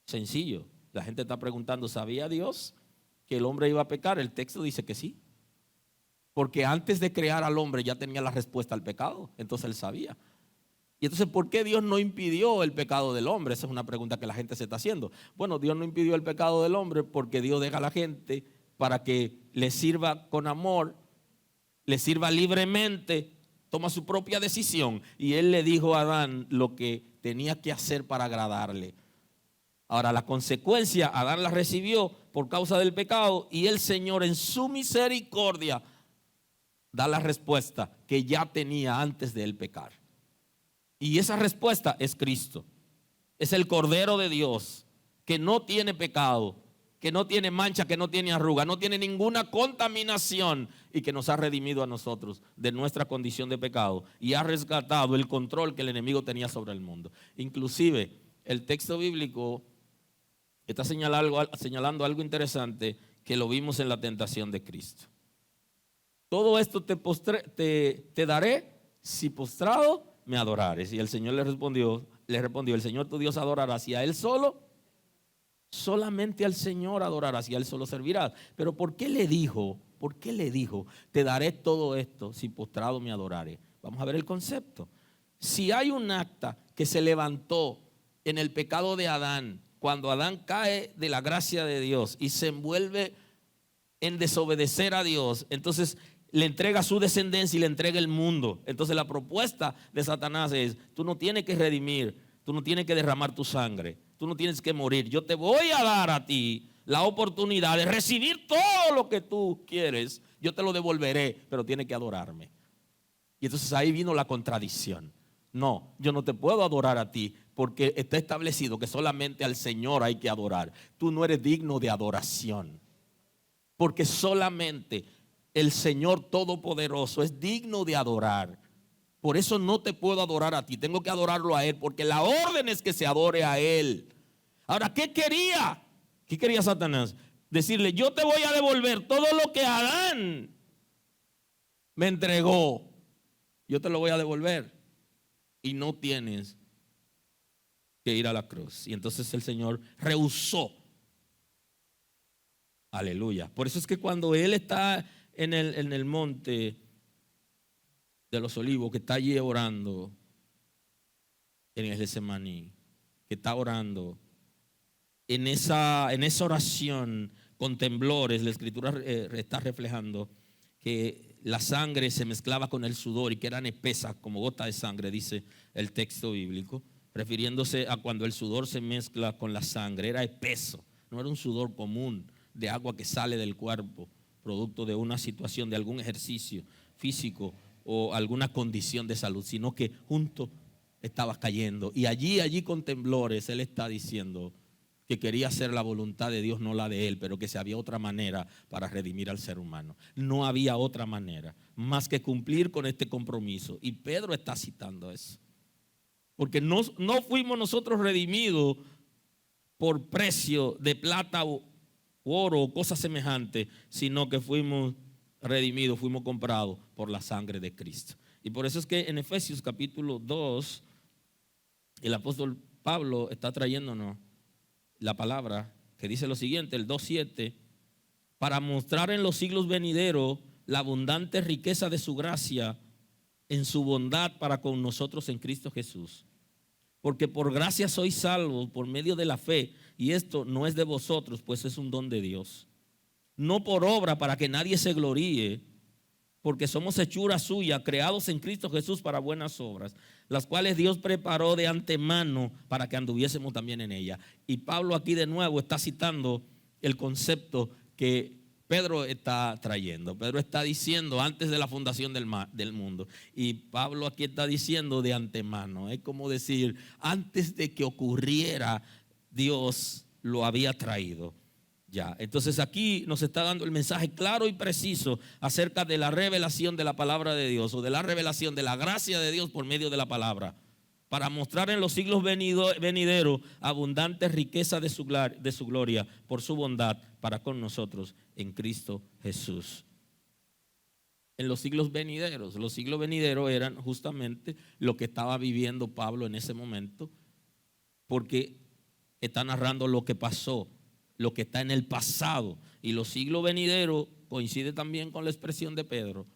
Sencillo, la gente está preguntando, ¿sabía Dios que el hombre iba a pecar? El texto dice que sí, porque antes de crear al hombre ya tenía la respuesta al pecado, entonces él sabía. Y entonces, ¿por qué Dios no impidió el pecado del hombre? Esa es una pregunta que la gente se está haciendo. Bueno, Dios no impidió el pecado del hombre porque Dios deja a la gente para que le sirva con amor, le sirva libremente, toma su propia decisión. Y Él le dijo a Adán lo que tenía que hacer para agradarle. Ahora, la consecuencia, Adán la recibió por causa del pecado y el Señor en su misericordia da la respuesta que ya tenía antes de él pecar. Y esa respuesta es Cristo. Es el Cordero de Dios que no tiene pecado, que no tiene mancha, que no tiene arruga, no tiene ninguna contaminación y que nos ha redimido a nosotros de nuestra condición de pecado y ha rescatado el control que el enemigo tenía sobre el mundo. Inclusive el texto bíblico está señalando algo interesante que lo vimos en la tentación de Cristo. Todo esto te daré si postrado me adorares. Y el Señor le respondió, el Señor tu Dios adorarás y a Él solo, solamente al Señor adorarás y a Él solo servirás. Pero ¿por qué le dijo? Te daré todo esto si postrado me adorares. Vamos a ver el concepto. Si hay un acta que se levantó en el pecado de Adán, cuando Adán cae de la gracia de Dios y se envuelve en desobedecer a Dios, entonces le entrega su descendencia y le entrega el mundo. Entonces la propuesta de Satanás es: tú no tienes que redimir, tú no tienes que derramar tu sangre, tú no tienes que morir. Yo te voy a dar a ti la oportunidad de recibir todo lo que tú quieres. Yo te lo devolveré, pero tienes que adorarme. Y entonces ahí vino la contradicción. No, yo no te puedo adorar a ti porque está establecido que solamente al Señor hay que adorar. Tú no eres digno de adoración porque solamente el Señor Todopoderoso es digno de adorar. Por eso no te puedo adorar a ti, tengo que adorarlo a Él, porque la orden es que se adore a Él. Ahora, ¿qué quería? ¿Qué quería Satanás? Decirle: yo te voy a devolver todo lo que Adán me entregó, yo te lo voy a devolver y no tienes que ir a la cruz. Y entonces el Señor rehusó. Aleluya. Por eso es que cuando Él está en el monte de los olivos, que está allí orando en el Getsemaní, que está orando en esa oración con temblores, la Escritura está reflejando que la sangre se mezclaba con el sudor y que eran espesas como gotas de sangre, dice el texto bíblico, refiriéndose a cuando el sudor se mezcla con la sangre. Era espeso, no era un sudor común de agua que sale del cuerpo producto de una situación, de algún ejercicio físico o alguna condición de salud, sino que junto estaba cayendo. Y allí con temblores Él está diciendo que quería hacer la voluntad de Dios, no la de Él, pero que si había otra manera para redimir al ser humano. No había otra manera más que cumplir con este compromiso. Y Pedro está citando eso. Porque no fuimos nosotros redimidos por precio de plata o oro o cosas semejantes, sino que fuimos redimidos, fuimos comprados por la sangre de Cristo. Y por eso es que en Efesios capítulo 2, el apóstol Pablo está trayéndonos la palabra que dice lo siguiente, el 2:7, para mostrar en los siglos venideros la abundante riqueza de su gracia en su bondad para con nosotros en Cristo Jesús. Porque por gracia sois salvos por medio de la fe, y esto no es de vosotros, pues es un don de Dios. No por obra para que nadie se gloríe, porque somos hechura suya, creados en Cristo Jesús para buenas obras, las cuales Dios preparó de antemano para que anduviésemos también en ella. Y Pablo aquí de nuevo está citando el concepto que Pedro está trayendo. Pedro está diciendo antes de la fundación del mundo. Y Pablo aquí está diciendo de antemano. Es como decir, antes de que ocurriera, Dios lo había traído. Ya, entonces aquí nos está dando el mensaje claro y preciso acerca de la revelación de la palabra de Dios, o de la revelación de la gracia de Dios por medio de la palabra, para mostrar en los siglos venideros abundante riqueza de su gloria por su bondad para con nosotros en Cristo Jesús. En los siglos venideros eran justamente lo que estaba viviendo Pablo en ese momento, porque está narrando lo que pasó, lo que está en el pasado. Y los siglos venideros coincide también con la expresión de Pedro,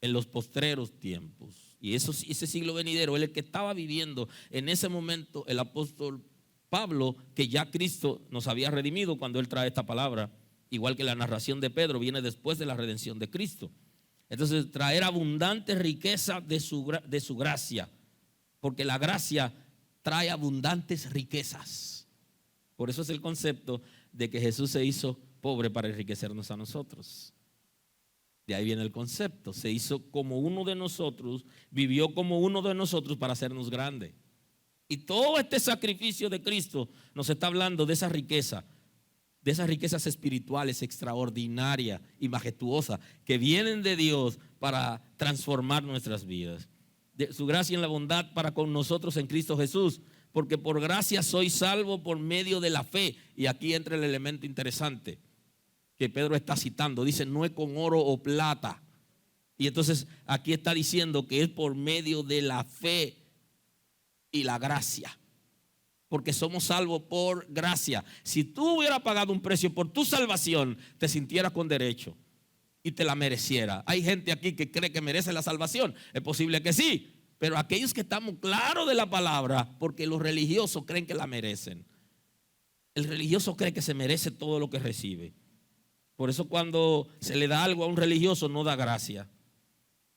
en los postreros tiempos. Y ese siglo venidero, él es el que estaba viviendo en ese momento el apóstol Pablo, que ya Cristo nos había redimido cuando él trae esta palabra, igual que la narración de Pedro viene después de la redención de Cristo. Entonces, traer abundante riqueza de su gracia, porque la gracia trae abundantes riquezas. Por eso es el concepto de que Jesús se hizo pobre para enriquecernos a nosotros. De ahí viene el concepto, se hizo como uno de nosotros, vivió como uno de nosotros para hacernos grande. Y todo este sacrificio de Cristo nos está hablando de esa riqueza, de esas riquezas espirituales extraordinarias y majestuosas que vienen de Dios para transformar nuestras vidas. De su gracia en la bondad para con nosotros en Cristo Jesús, porque por gracia soy salvo por medio de la fe. Y aquí entra el elemento interesante que Pedro está citando, dice no es con oro o plata. Y entonces aquí está diciendo que es por medio de la fe y la gracia, porque somos salvos por gracia. Si tú hubieras pagado un precio por tu salvación, te sintieras con derecho y te la mereciera. Hay gente aquí que cree que merece la salvación, es posible que sí, pero aquellos que estamos claros de la palabra, porque los religiosos creen que la merecen. El religioso cree que se merece todo lo que recibe. Por eso cuando se le da algo a un religioso no da gracia.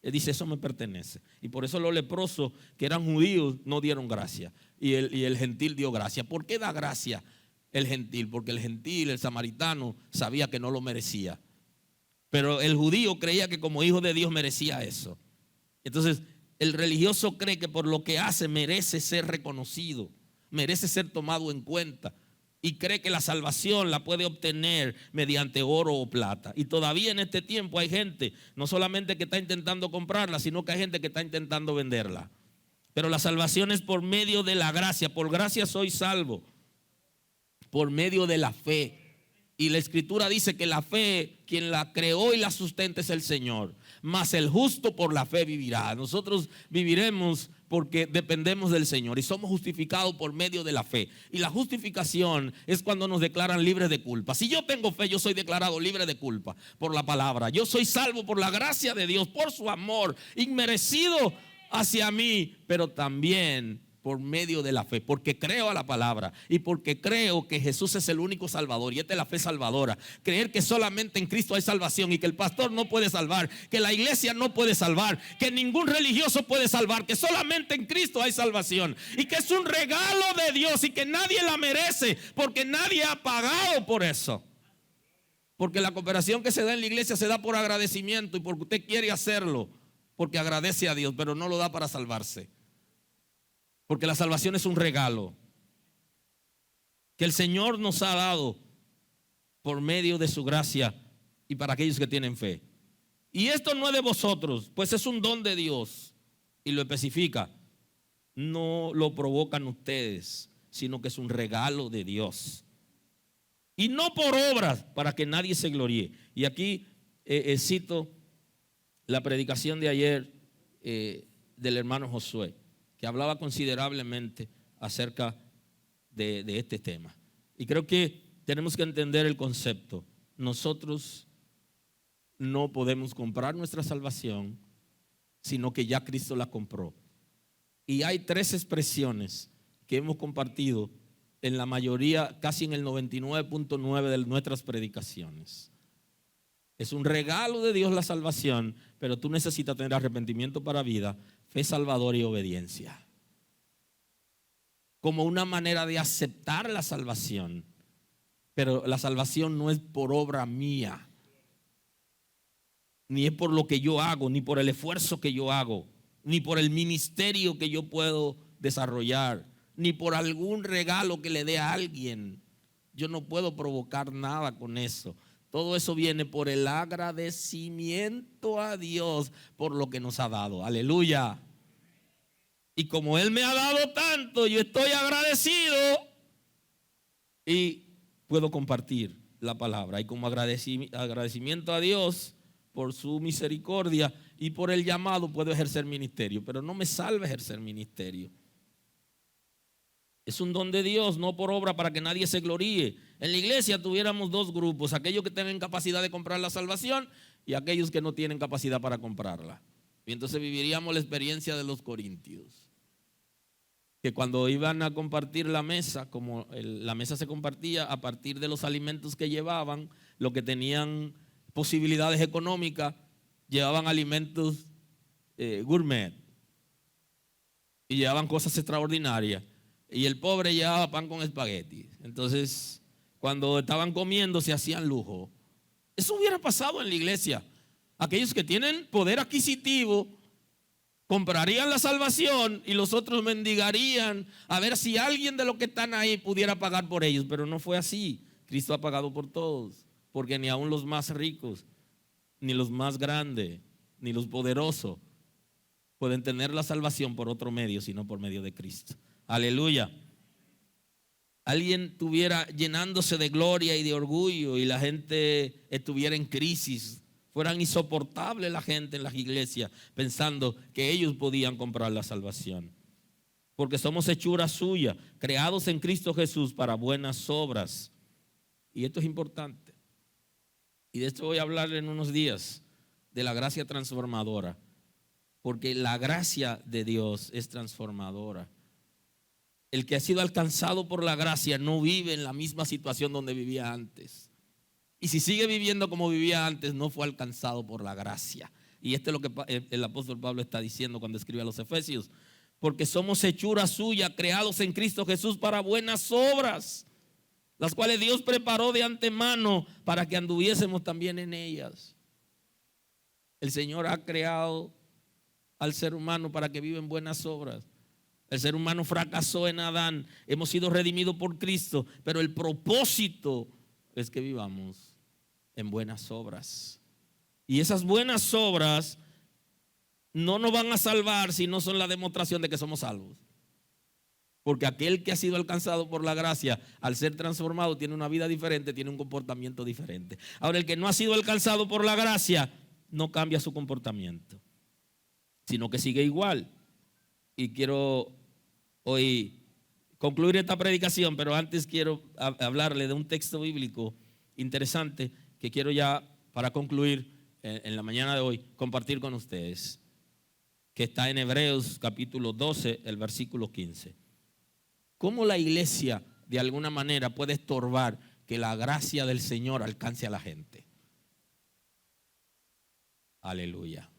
Él dice eso me pertenece. Y por eso los leprosos que eran judíos no dieron gracia. Y el gentil dio gracia. ¿Por qué da gracia el gentil? Porque el gentil, el samaritano, sabía que no lo merecía. Pero el judío creía que como hijo de Dios merecía eso. Entonces el religioso cree que por lo que hace merece ser reconocido, merece ser tomado en cuenta. Y cree que la salvación la puede obtener mediante oro o plata. Y todavía en este tiempo hay gente, no solamente que está intentando comprarla, sino que hay gente que está intentando venderla. Pero la salvación es por medio de la gracia. Por gracia soy salvo, por medio de la fe. Y la Escritura dice que la fe, quien la creó y la sustenta es el Señor. Mas el justo por la fe vivirá. Nosotros viviremos porque dependemos del Señor y somos justificados por medio de la fe. Y la justificación es cuando nos declaran libres de culpa. Si yo tengo fe, yo soy declarado libre de culpa por la palabra. Yo soy salvo por la gracia de Dios, por su amor inmerecido hacia mí, pero también por medio de la fe, porque creo a la palabra y porque creo que Jesús es el único salvador. Y esta es la fe salvadora, creer que solamente en Cristo hay salvación y que el pastor no puede salvar, que la iglesia no puede salvar, que ningún religioso puede salvar, que solamente en Cristo hay salvación y que es un regalo de Dios y que nadie la merece porque nadie ha pagado por eso. Porque la cooperación que se da en la iglesia se da por agradecimiento y porque usted quiere hacerlo, porque agradece a Dios, pero no lo da para salvarse. Porque la salvación es un regalo que el Señor nos ha dado por medio de su gracia y para aquellos que tienen fe. Y esto no es de vosotros, pues es un don de Dios. Y lo especifica, no lo provocan ustedes, sino que es un regalo de Dios. Y no por obras, para que nadie se gloríe. Y aquí cito la predicación de ayer del hermano Josué, que hablaba considerablemente acerca de este tema. Y creo que tenemos que entender el concepto. Nosotros no podemos comprar nuestra salvación, sino que ya Cristo la compró. Y hay 3 expresiones que hemos compartido en la mayoría, casi en el 99.9 de nuestras predicaciones. Es un regalo de Dios la salvación, pero tú necesitas tener arrepentimiento para vida, fe salvadora y obediencia. Como una manera de aceptar la salvación. Pero la salvación no es por obra mía, ni es por lo que yo hago, ni por el esfuerzo que yo hago, ni por el ministerio que yo puedo desarrollar, ni por algún regalo que le dé a alguien. Yo no puedo provocar nada con eso. Todo eso viene por el agradecimiento a Dios por lo que nos ha dado. Aleluya. Y como Él me ha dado tanto, yo estoy agradecido y puedo compartir la palabra. Y como agradecimiento a Dios por su misericordia y por el llamado, puedo ejercer ministerio. Pero no me salva ejercer ministerio. Es un don de Dios, no por obra para que nadie se gloríe. En la iglesia tuviéramos 2 grupos, aquellos que tienen capacidad de comprar la salvación y aquellos que no tienen capacidad para comprarla. Y entonces viviríamos la experiencia de los corintios, que cuando iban a compartir la mesa, como la mesa se compartía a partir de los alimentos que llevaban, lo que tenían posibilidades económicas, llevaban alimentos gourmet y llevaban cosas extraordinarias, y el pobre llevaba pan con espagueti. Entonces, cuando estaban comiendo se hacían lujo. Eso hubiera pasado en la iglesia. Aquellos que tienen poder adquisitivo comprarían la salvación y los otros mendigarían a ver si alguien de los que están ahí pudiera pagar por ellos. Pero no fue así. Cristo ha pagado por todos, porque ni aun los más ricos, ni los más grandes, ni los poderosos pueden tener la salvación por otro medio, sino por medio de Cristo. Aleluya. Alguien estuviera llenándose de gloria y de orgullo y la gente estuviera en crisis, fueran insoportables la gente en las iglesias pensando que ellos podían comprar la salvación. Porque somos hechura suya, creados en Cristo Jesús para buenas obras. Y esto es importante. Y de esto voy a hablar en unos días, de la gracia transformadora. Porque la gracia de Dios es transformadora. El que ha sido alcanzado por la gracia no vive en la misma situación donde vivía antes. Y si sigue viviendo como vivía antes, no fue alcanzado por la gracia. Y esto es lo que el apóstol Pablo está diciendo cuando escribe a los Efesios. Porque somos hechura suya, creados en Cristo Jesús para buenas obras, las cuales Dios preparó de antemano para que anduviésemos también en ellas. El Señor ha creado al ser humano para que viva en buenas obras. El ser humano fracasó en Adán, hemos sido redimidos por Cristo, pero el propósito es que vivamos en buenas obras. Y esas buenas obras no nos van a salvar si no son la demostración de que somos salvos. Porque aquel que ha sido alcanzado por la gracia, al ser transformado, tiene una vida diferente, tiene un comportamiento diferente. Ahora, el que no ha sido alcanzado por la gracia, no cambia su comportamiento, sino que sigue igual. Y quiero hoy concluir esta predicación, pero antes quiero hablarle de un texto bíblico interesante que quiero ya, para concluir en la mañana de hoy, compartir con ustedes, que está en Hebreos capítulo 12, el versículo 15. ¿Cómo la iglesia de alguna manera puede estorbar que la gracia del Señor alcance a la gente? Aleluya.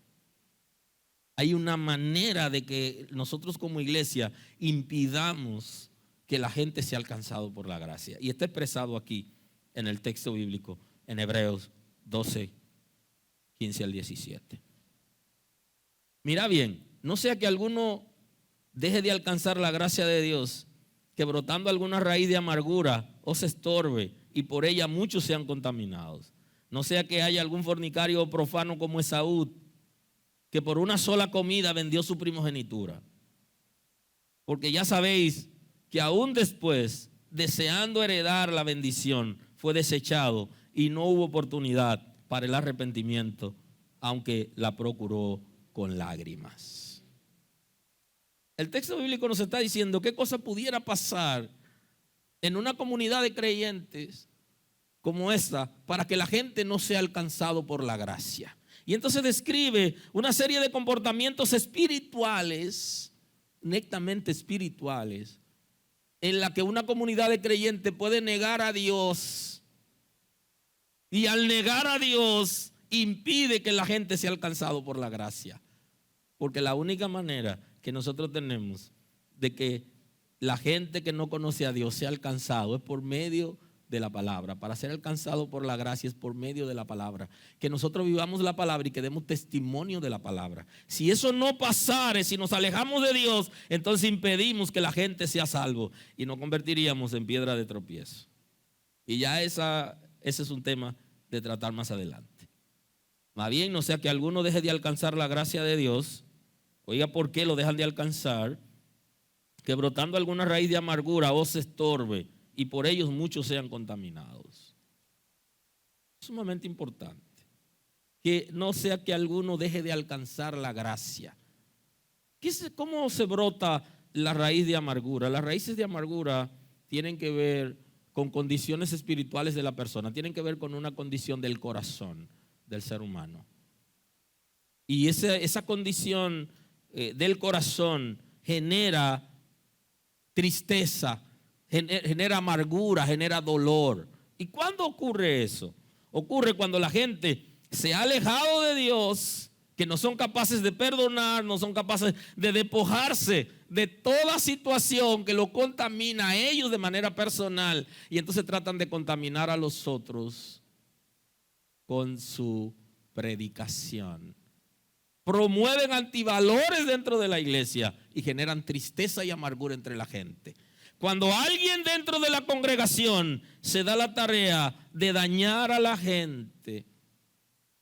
Hay una manera de que nosotros como iglesia impidamos que la gente sea alcanzado por la gracia. Y está expresado aquí en el texto bíblico, en Hebreos 12, 15 al 17. Mira bien, no sea que alguno deje de alcanzar la gracia de Dios, que brotando alguna raíz de amargura os estorbe y por ella muchos sean contaminados. No sea que haya algún fornicario profano como Esaú, que por una sola comida vendió su primogenitura. Porque ya sabéis que aún después, deseando heredar la bendición, fue desechado y no hubo oportunidad para el arrepentimiento, aunque la procuró con lágrimas. El texto bíblico nos está diciendo qué cosa pudiera pasar en una comunidad de creyentes como esta para que la gente no sea alcanzado por la gracia. Y entonces describe una serie de comportamientos espirituales, netamente espirituales, en la que una comunidad de creyentes puede negar a Dios, y al negar a Dios impide que la gente sea alcanzado por la gracia. Porque la única manera que nosotros tenemos de que la gente que no conoce a Dios sea alcanzado es por medio de la palabra. Para ser alcanzado por la gracia es por medio de la palabra. Que nosotros vivamos la palabra y que demos testimonio de la palabra. Si eso no pasare, si nos alejamos de Dios, entonces impedimos que la gente sea salvo y nos convertiríamos en piedra de tropiezo. Y ya ese es un tema de tratar más adelante. Más bien, no sea que alguno deje de alcanzar la gracia de Dios. Oiga, ¿por qué lo dejan de alcanzar? Que brotando alguna raíz de amargura os estorbe y por ellos muchos sean contaminados. Sumamente importante. Que no sea que alguno deje de alcanzar la gracia. ¿Cómo se brota la raíz de amargura? Las raíces de amargura tienen que ver con condiciones espirituales de la persona, tienen que ver con una condición del corazón del ser humano. Y esa condición del corazón genera tristeza, genera amargura, genera dolor. ¿Y cuándo ocurre eso? Ocurre cuando la gente se ha alejado de Dios, que no son capaces de perdonar, no son capaces de despojarse de toda situación que lo contamina a ellos de manera personal, y entonces tratan de contaminar a los otros con su predicación. Promueven antivalores dentro de la iglesia y generan tristeza y amargura entre la gente. Cuando alguien dentro de la congregación se da la tarea de dañar a la gente,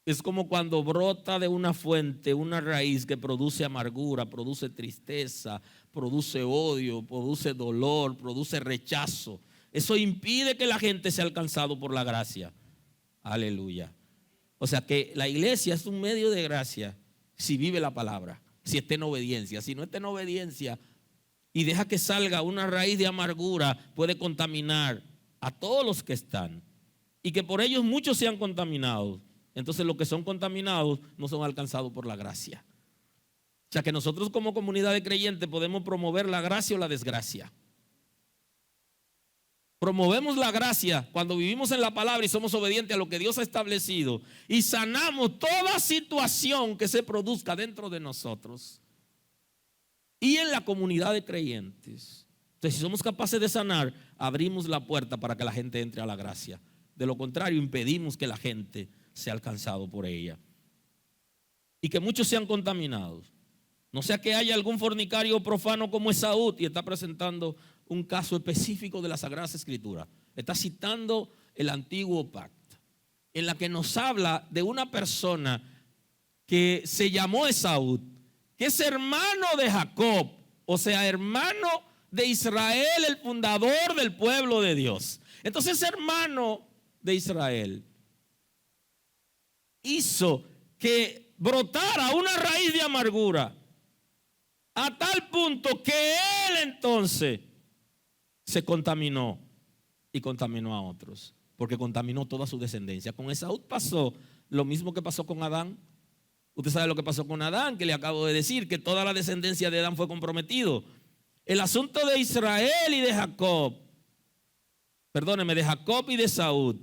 es como cuando brota de una fuente una raíz que produce amargura, produce tristeza, produce odio, produce dolor, produce rechazo. Eso impide que la gente sea alcanzado por la gracia. Aleluya. O sea que la iglesia es un medio de gracia si vive la palabra, si está en obediencia. Si no está en obediencia y deja que salga una raíz de amargura, puede contaminar a todos los que están, y que por ellos muchos sean contaminados. Entonces los que son contaminados no son alcanzados por la gracia. O sea que nosotros como comunidad de creyentes podemos promover la gracia o la desgracia. Promovemos la gracia cuando vivimos en la palabra y somos obedientes a lo que Dios ha establecido, y sanamos toda situación que se produzca dentro de nosotros y en la comunidad de creyentes. Entonces, si somos capaces de sanar, abrimos la puerta para que la gente entre a la gracia. De lo contrario, impedimos que la gente sea alcanzado por ella y que muchos sean contaminados. No sea que haya algún fornicario profano como Esaú, y está presentando un caso específico de las Sagradas Escrituras. Está citando el antiguo pacto, en la que nos habla de una persona que se llamó Esaú, que es hermano de Jacob, o sea, hermano de Israel, el fundador del pueblo de Dios. Entonces, hermano de Israel hizo que brotara una raíz de amargura, a tal punto que él entonces se contaminó y contaminó a otros, porque contaminó toda su descendencia. Con Esaú pasó lo mismo que pasó con Adán. Usted sabe lo que pasó con Adán, que le acabo de decir, que toda la descendencia de Adán fue comprometido. El asunto de Israel y de Jacob, perdóneme, de Jacob y de Esaú,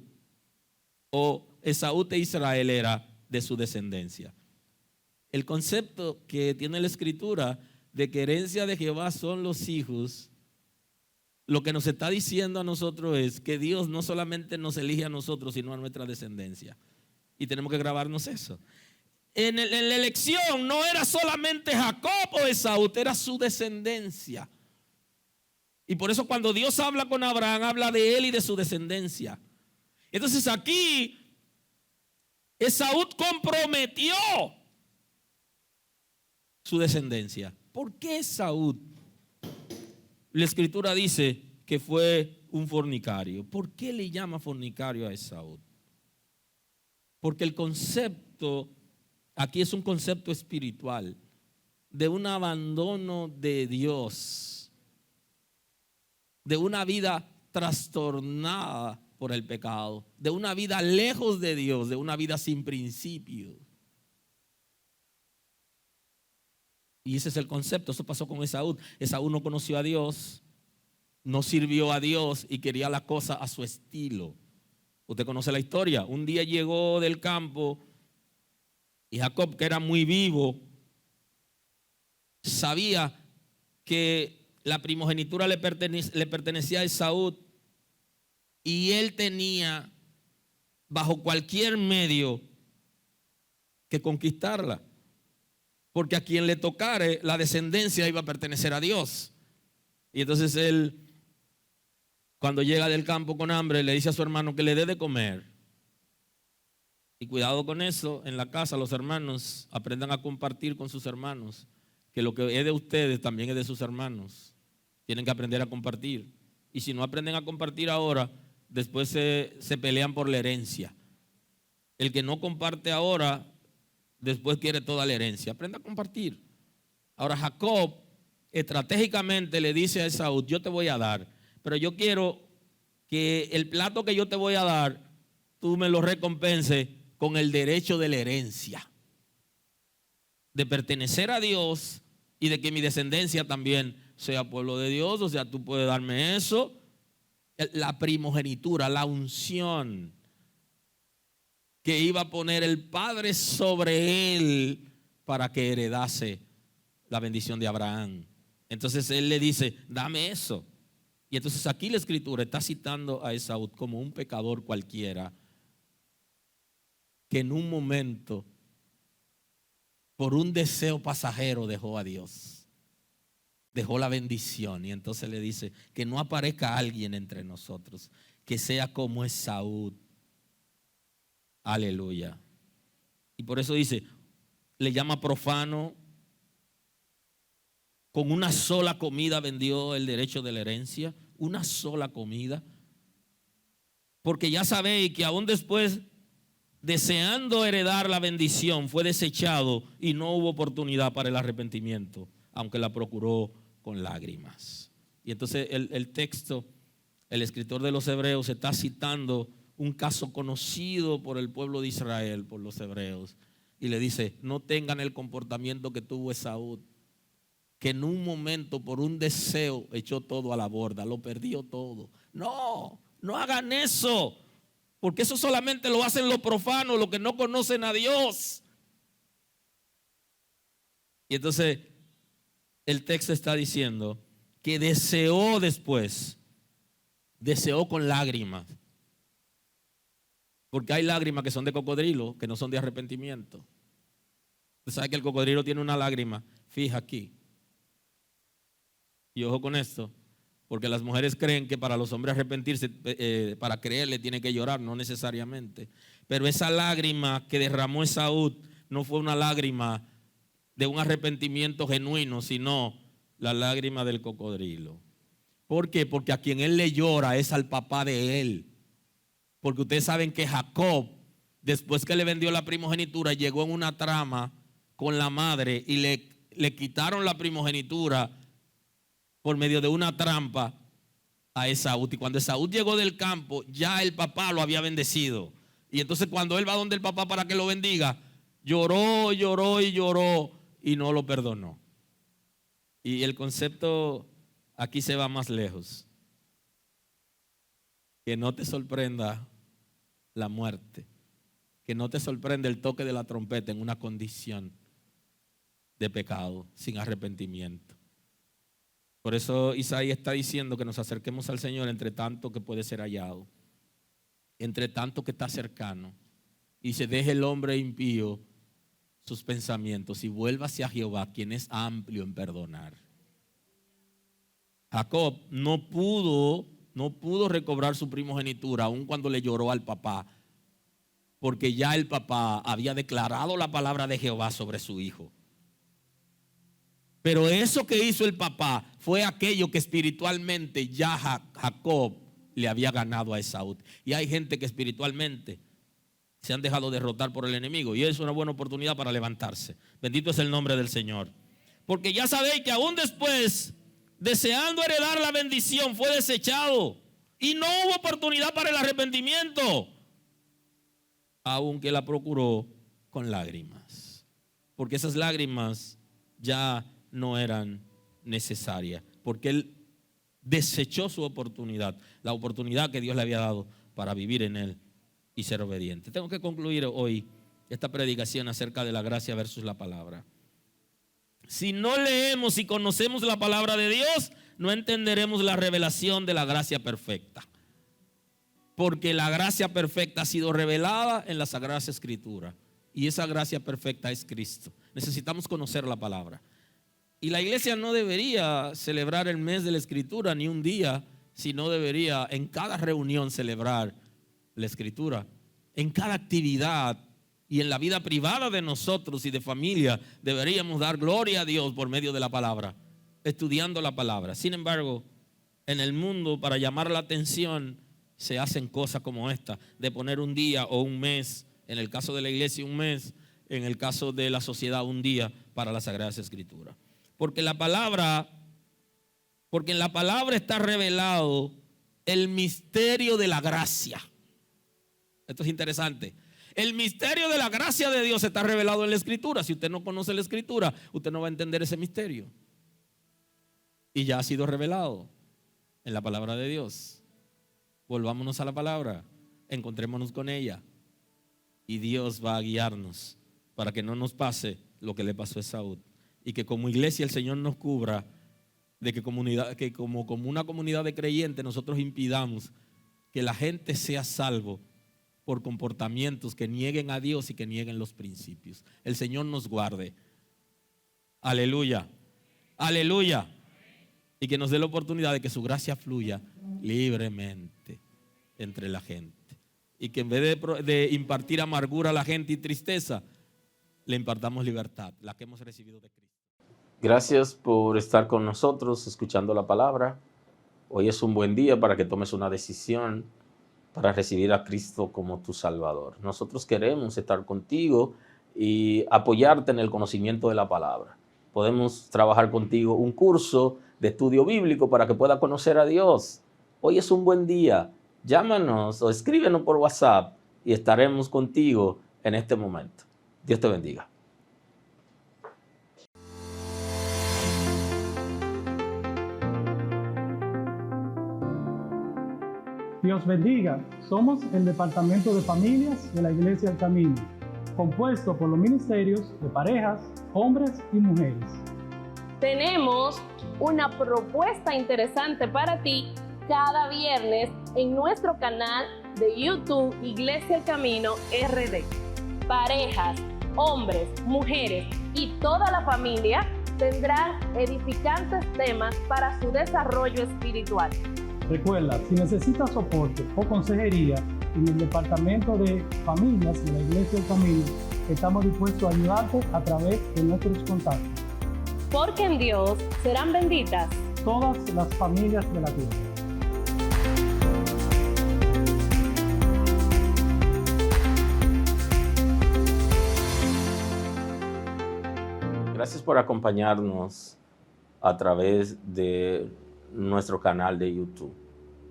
o Esaú de Israel, era de su descendencia. El concepto que tiene la Escritura de que herencia de Jehová son los hijos, lo que nos está diciendo a nosotros es que Dios no solamente nos elige a nosotros, sino a nuestra descendencia. Y tenemos que grabarnos eso. En la elección no era solamente Jacob o Esaú, era su descendencia. Y por eso cuando Dios habla con Abraham, habla de él y de su descendencia. Entonces aquí Esaú comprometió su descendencia. ¿Por qué Esaú? La Escritura dice que fue un fornicario. ¿Por qué le llama fornicario a Esaú? Porque el concepto aquí es un concepto espiritual de un abandono de Dios, de una vida trastornada por el pecado, de una vida lejos de Dios, de una vida sin principios. Y ese es el concepto. Eso pasó con Esaú. Esaú no conoció a Dios, no sirvió a Dios y quería la cosa a su estilo. Usted conoce la historia. Un día llegó del campo y Jacob, que era muy vivo, sabía que la primogenitura le pertenecía a Esaú, y él tenía bajo cualquier medio que conquistarla, porque a quien le tocare la descendencia iba a pertenecer a Dios. Y entonces él, cuando llega del campo con hambre, le dice a su hermano que le dé de comer. Y cuidado con eso, en la casa los hermanos aprendan a compartir con sus hermanos, que lo que es de ustedes también es de sus hermanos. Tienen que aprender a compartir. Y si no aprenden a compartir ahora, después se pelean por la herencia. El que no comparte ahora, después quiere toda la herencia. Aprenda a compartir. Ahora Jacob estratégicamente le dice a Esaú: yo te voy a dar, pero yo quiero que el plato que yo te voy a dar, tú me lo recompenses con el derecho de la herencia. de pertenecer a Dios y de que mi descendencia también sea pueblo de Dios. O sea, tú puedes darme eso. La primogenitura, la unción que iba a poner el Padre sobre él para que heredase la bendición de Abraham. Entonces él le dice, dame eso. Y entonces aquí la Escritura está citando a Esaú como un pecador cualquiera que en un momento, por un deseo pasajero, dejó a Dios, dejó la bendición. Y entonces le dice que no aparezca alguien entre nosotros que sea como Esaú. Aleluya. Y por eso dice, le llama profano. Con una sola comida vendió el derecho de la herencia, una sola comida. Porque ya sabéis que aún después, deseando heredar la bendición, fue desechado y no hubo oportunidad para el arrepentimiento, aunque la procuró con lágrimas. Y entonces el texto, el escritor de los Hebreos está citando un caso conocido por el pueblo de Israel, por los hebreos, y le dice, no tengan el comportamiento que tuvo Esaú, que en un momento por un deseo echó todo a la borda, lo perdió todo. No, no hagan eso, porque eso solamente lo hacen los profanos, los que no conocen a Dios. Y entonces el texto está diciendo que deseó después, deseó con lágrimas, porque hay lágrimas que son de cocodrilo, que no son de arrepentimiento. Usted sabe que el cocodrilo tiene una lágrima fija aquí. Y ojo con esto, porque las mujeres creen que para los hombres arrepentirse, para creerle tiene que llorar, no necesariamente. Pero esa lágrima que derramó Esaú no fue una lágrima de un arrepentimiento genuino, sino la lágrima del cocodrilo. ¿Por qué? Porque a quien él le llora es al papá de él. Porque ustedes saben que Jacob, después que le vendió la primogenitura, llegó en una trama con la madre y le quitaron la primogenitura por medio de una trampa a Esaú. Y cuando Esaú llegó del campo, ya el papá lo había bendecido. Y entonces cuando él va donde el papá para que lo bendiga, lloró, lloró y lloró y no lo perdonó. Y el concepto aquí se va más lejos. Que no te sorprenda la muerte, que no te sorprenda el toque de la trompeta en una condición de pecado, sin arrepentimiento. Por eso Isaías está diciendo que nos acerquemos al Señor entre tanto que puede ser hallado, entre tanto que está cercano, y se deje el hombre impío sus pensamientos y vuelva hacia Jehová, quien es amplio en perdonar. Jacob no pudo recobrar su primogenitura aun cuando le lloró al papá, porque ya el papá había declarado la palabra de Jehová sobre su hijo. Pero eso que hizo el papá fue aquello que espiritualmente ya Jacob le había ganado a Esaú. Y hay gente que espiritualmente se han dejado derrotar por el enemigo, y es una buena oportunidad para levantarse. Bendito es el nombre del Señor. Porque ya sabéis que aún después, deseando heredar la bendición, fue desechado y no hubo oportunidad para el arrepentimiento, aunque la procuró con lágrimas, porque esas lágrimas ya no eran necesarias, porque él desechó su oportunidad, la oportunidad que Dios le había dado para vivir en él y ser obediente. Tengo que concluir hoy esta predicación acerca de la gracia versus la palabra. Si no leemos y conocemos la palabra de Dios, no entenderemos la revelación de la gracia perfecta. Porque la gracia perfecta ha sido revelada en la Sagrada Escritura. Y esa gracia perfecta es Cristo. Necesitamos conocer la palabra. Y la iglesia no debería celebrar el mes de la Escritura ni un día, sino debería en cada reunión celebrar la Escritura. En cada actividad y en la vida privada de nosotros y de familia deberíamos dar gloria a Dios por medio de la palabra, estudiando la palabra. Sin embargo, en el mundo, para llamar la atención, se hacen cosas como esta, de poner un día o un mes, en el caso de la iglesia un mes, en el caso de la sociedad un día para las Sagradas Escrituras. Porque en la palabra está revelado el misterio de la gracia. Esto es interesante. El misterio de la gracia de Dios está revelado en la Escritura. Si usted no conoce la Escritura, usted no va a entender ese misterio. Y ya ha sido revelado en la palabra de Dios. Volvámonos a la palabra, encontrémonos con ella. Y Dios va a guiarnos para que no nos pase lo que le pasó a Esaú. Y que como iglesia el Señor nos cubra de que como una comunidad de creyentes nosotros impidamos que la gente sea salvo por comportamientos que nieguen a Dios y que nieguen los principios. El Señor nos guarde. Aleluya. Aleluya. Y que nos dé la oportunidad de que su gracia fluya libremente entre la gente. Y que en vez de impartir amargura a la gente y tristeza, le impartamos libertad, la que hemos recibido de Cristo. Gracias por estar con nosotros escuchando la palabra. Hoy es un buen día para que tomes una decisión para recibir a Cristo como tu Salvador. Nosotros queremos estar contigo y apoyarte en el conocimiento de la palabra. Podemos trabajar contigo un curso de estudio bíblico para que puedas conocer a Dios. Hoy es un buen día. Llámanos o escríbenos por WhatsApp y estaremos contigo en este momento. Dios te bendiga. Dios bendiga. Somos el Departamento de Familias de la Iglesia El Camino, compuesto por los ministerios de parejas, hombres y mujeres. Tenemos una propuesta interesante para ti cada viernes en nuestro canal de YouTube Iglesia El Camino RD. Parejas, hombres, mujeres y toda la familia tendrán edificantes temas para su desarrollo espiritual. Recuerda, si necesitas soporte o consejería en el Departamento de Familias de la Iglesia El Camino, estamos dispuestos a ayudarte a través de nuestros contactos. Porque en Dios serán benditas todas las familias de la tierra. Gracias por acompañarnos a través de nuestro canal de YouTube.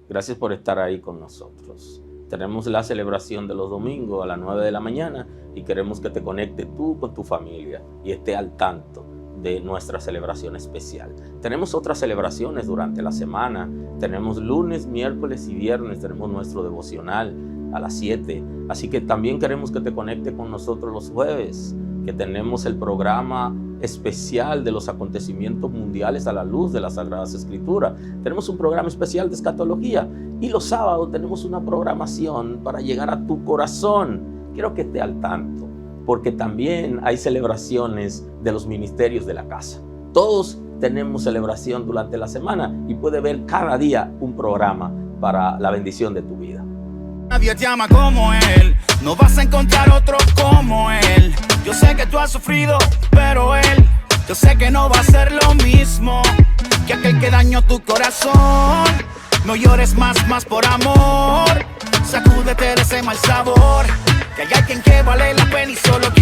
Gracias por estar ahí con nosotros. Tenemos la celebración de los domingos a las 9 de la mañana y queremos que te conectes tú con tu familia y esté al tanto de nuestra celebración especial. Tenemos otras celebraciones durante la semana. Tenemos lunes, miércoles y viernes. Tenemos nuestro devocional a las 7. Así que también queremos que te conectes con nosotros los jueves, que tenemos el programa especial de los acontecimientos mundiales a la luz de las Sagradas Escrituras. Tenemos un programa especial de escatología y los sábados tenemos una programación para llegar a tu corazón. Quiero que esté al tanto, porque también hay celebraciones de los ministerios de la casa. Todos tenemos celebración durante la semana y puedes ver cada día un programa para la bendición de tu vida. Nadie te ama como él, no vas a encontrar otro como él. Yo sé que tú has sufrido, pero él, yo sé que no va a ser lo mismo que aquel que dañó tu corazón. No llores más por amor, sacúdete de ese mal sabor, que hay alguien que vale la pena y solo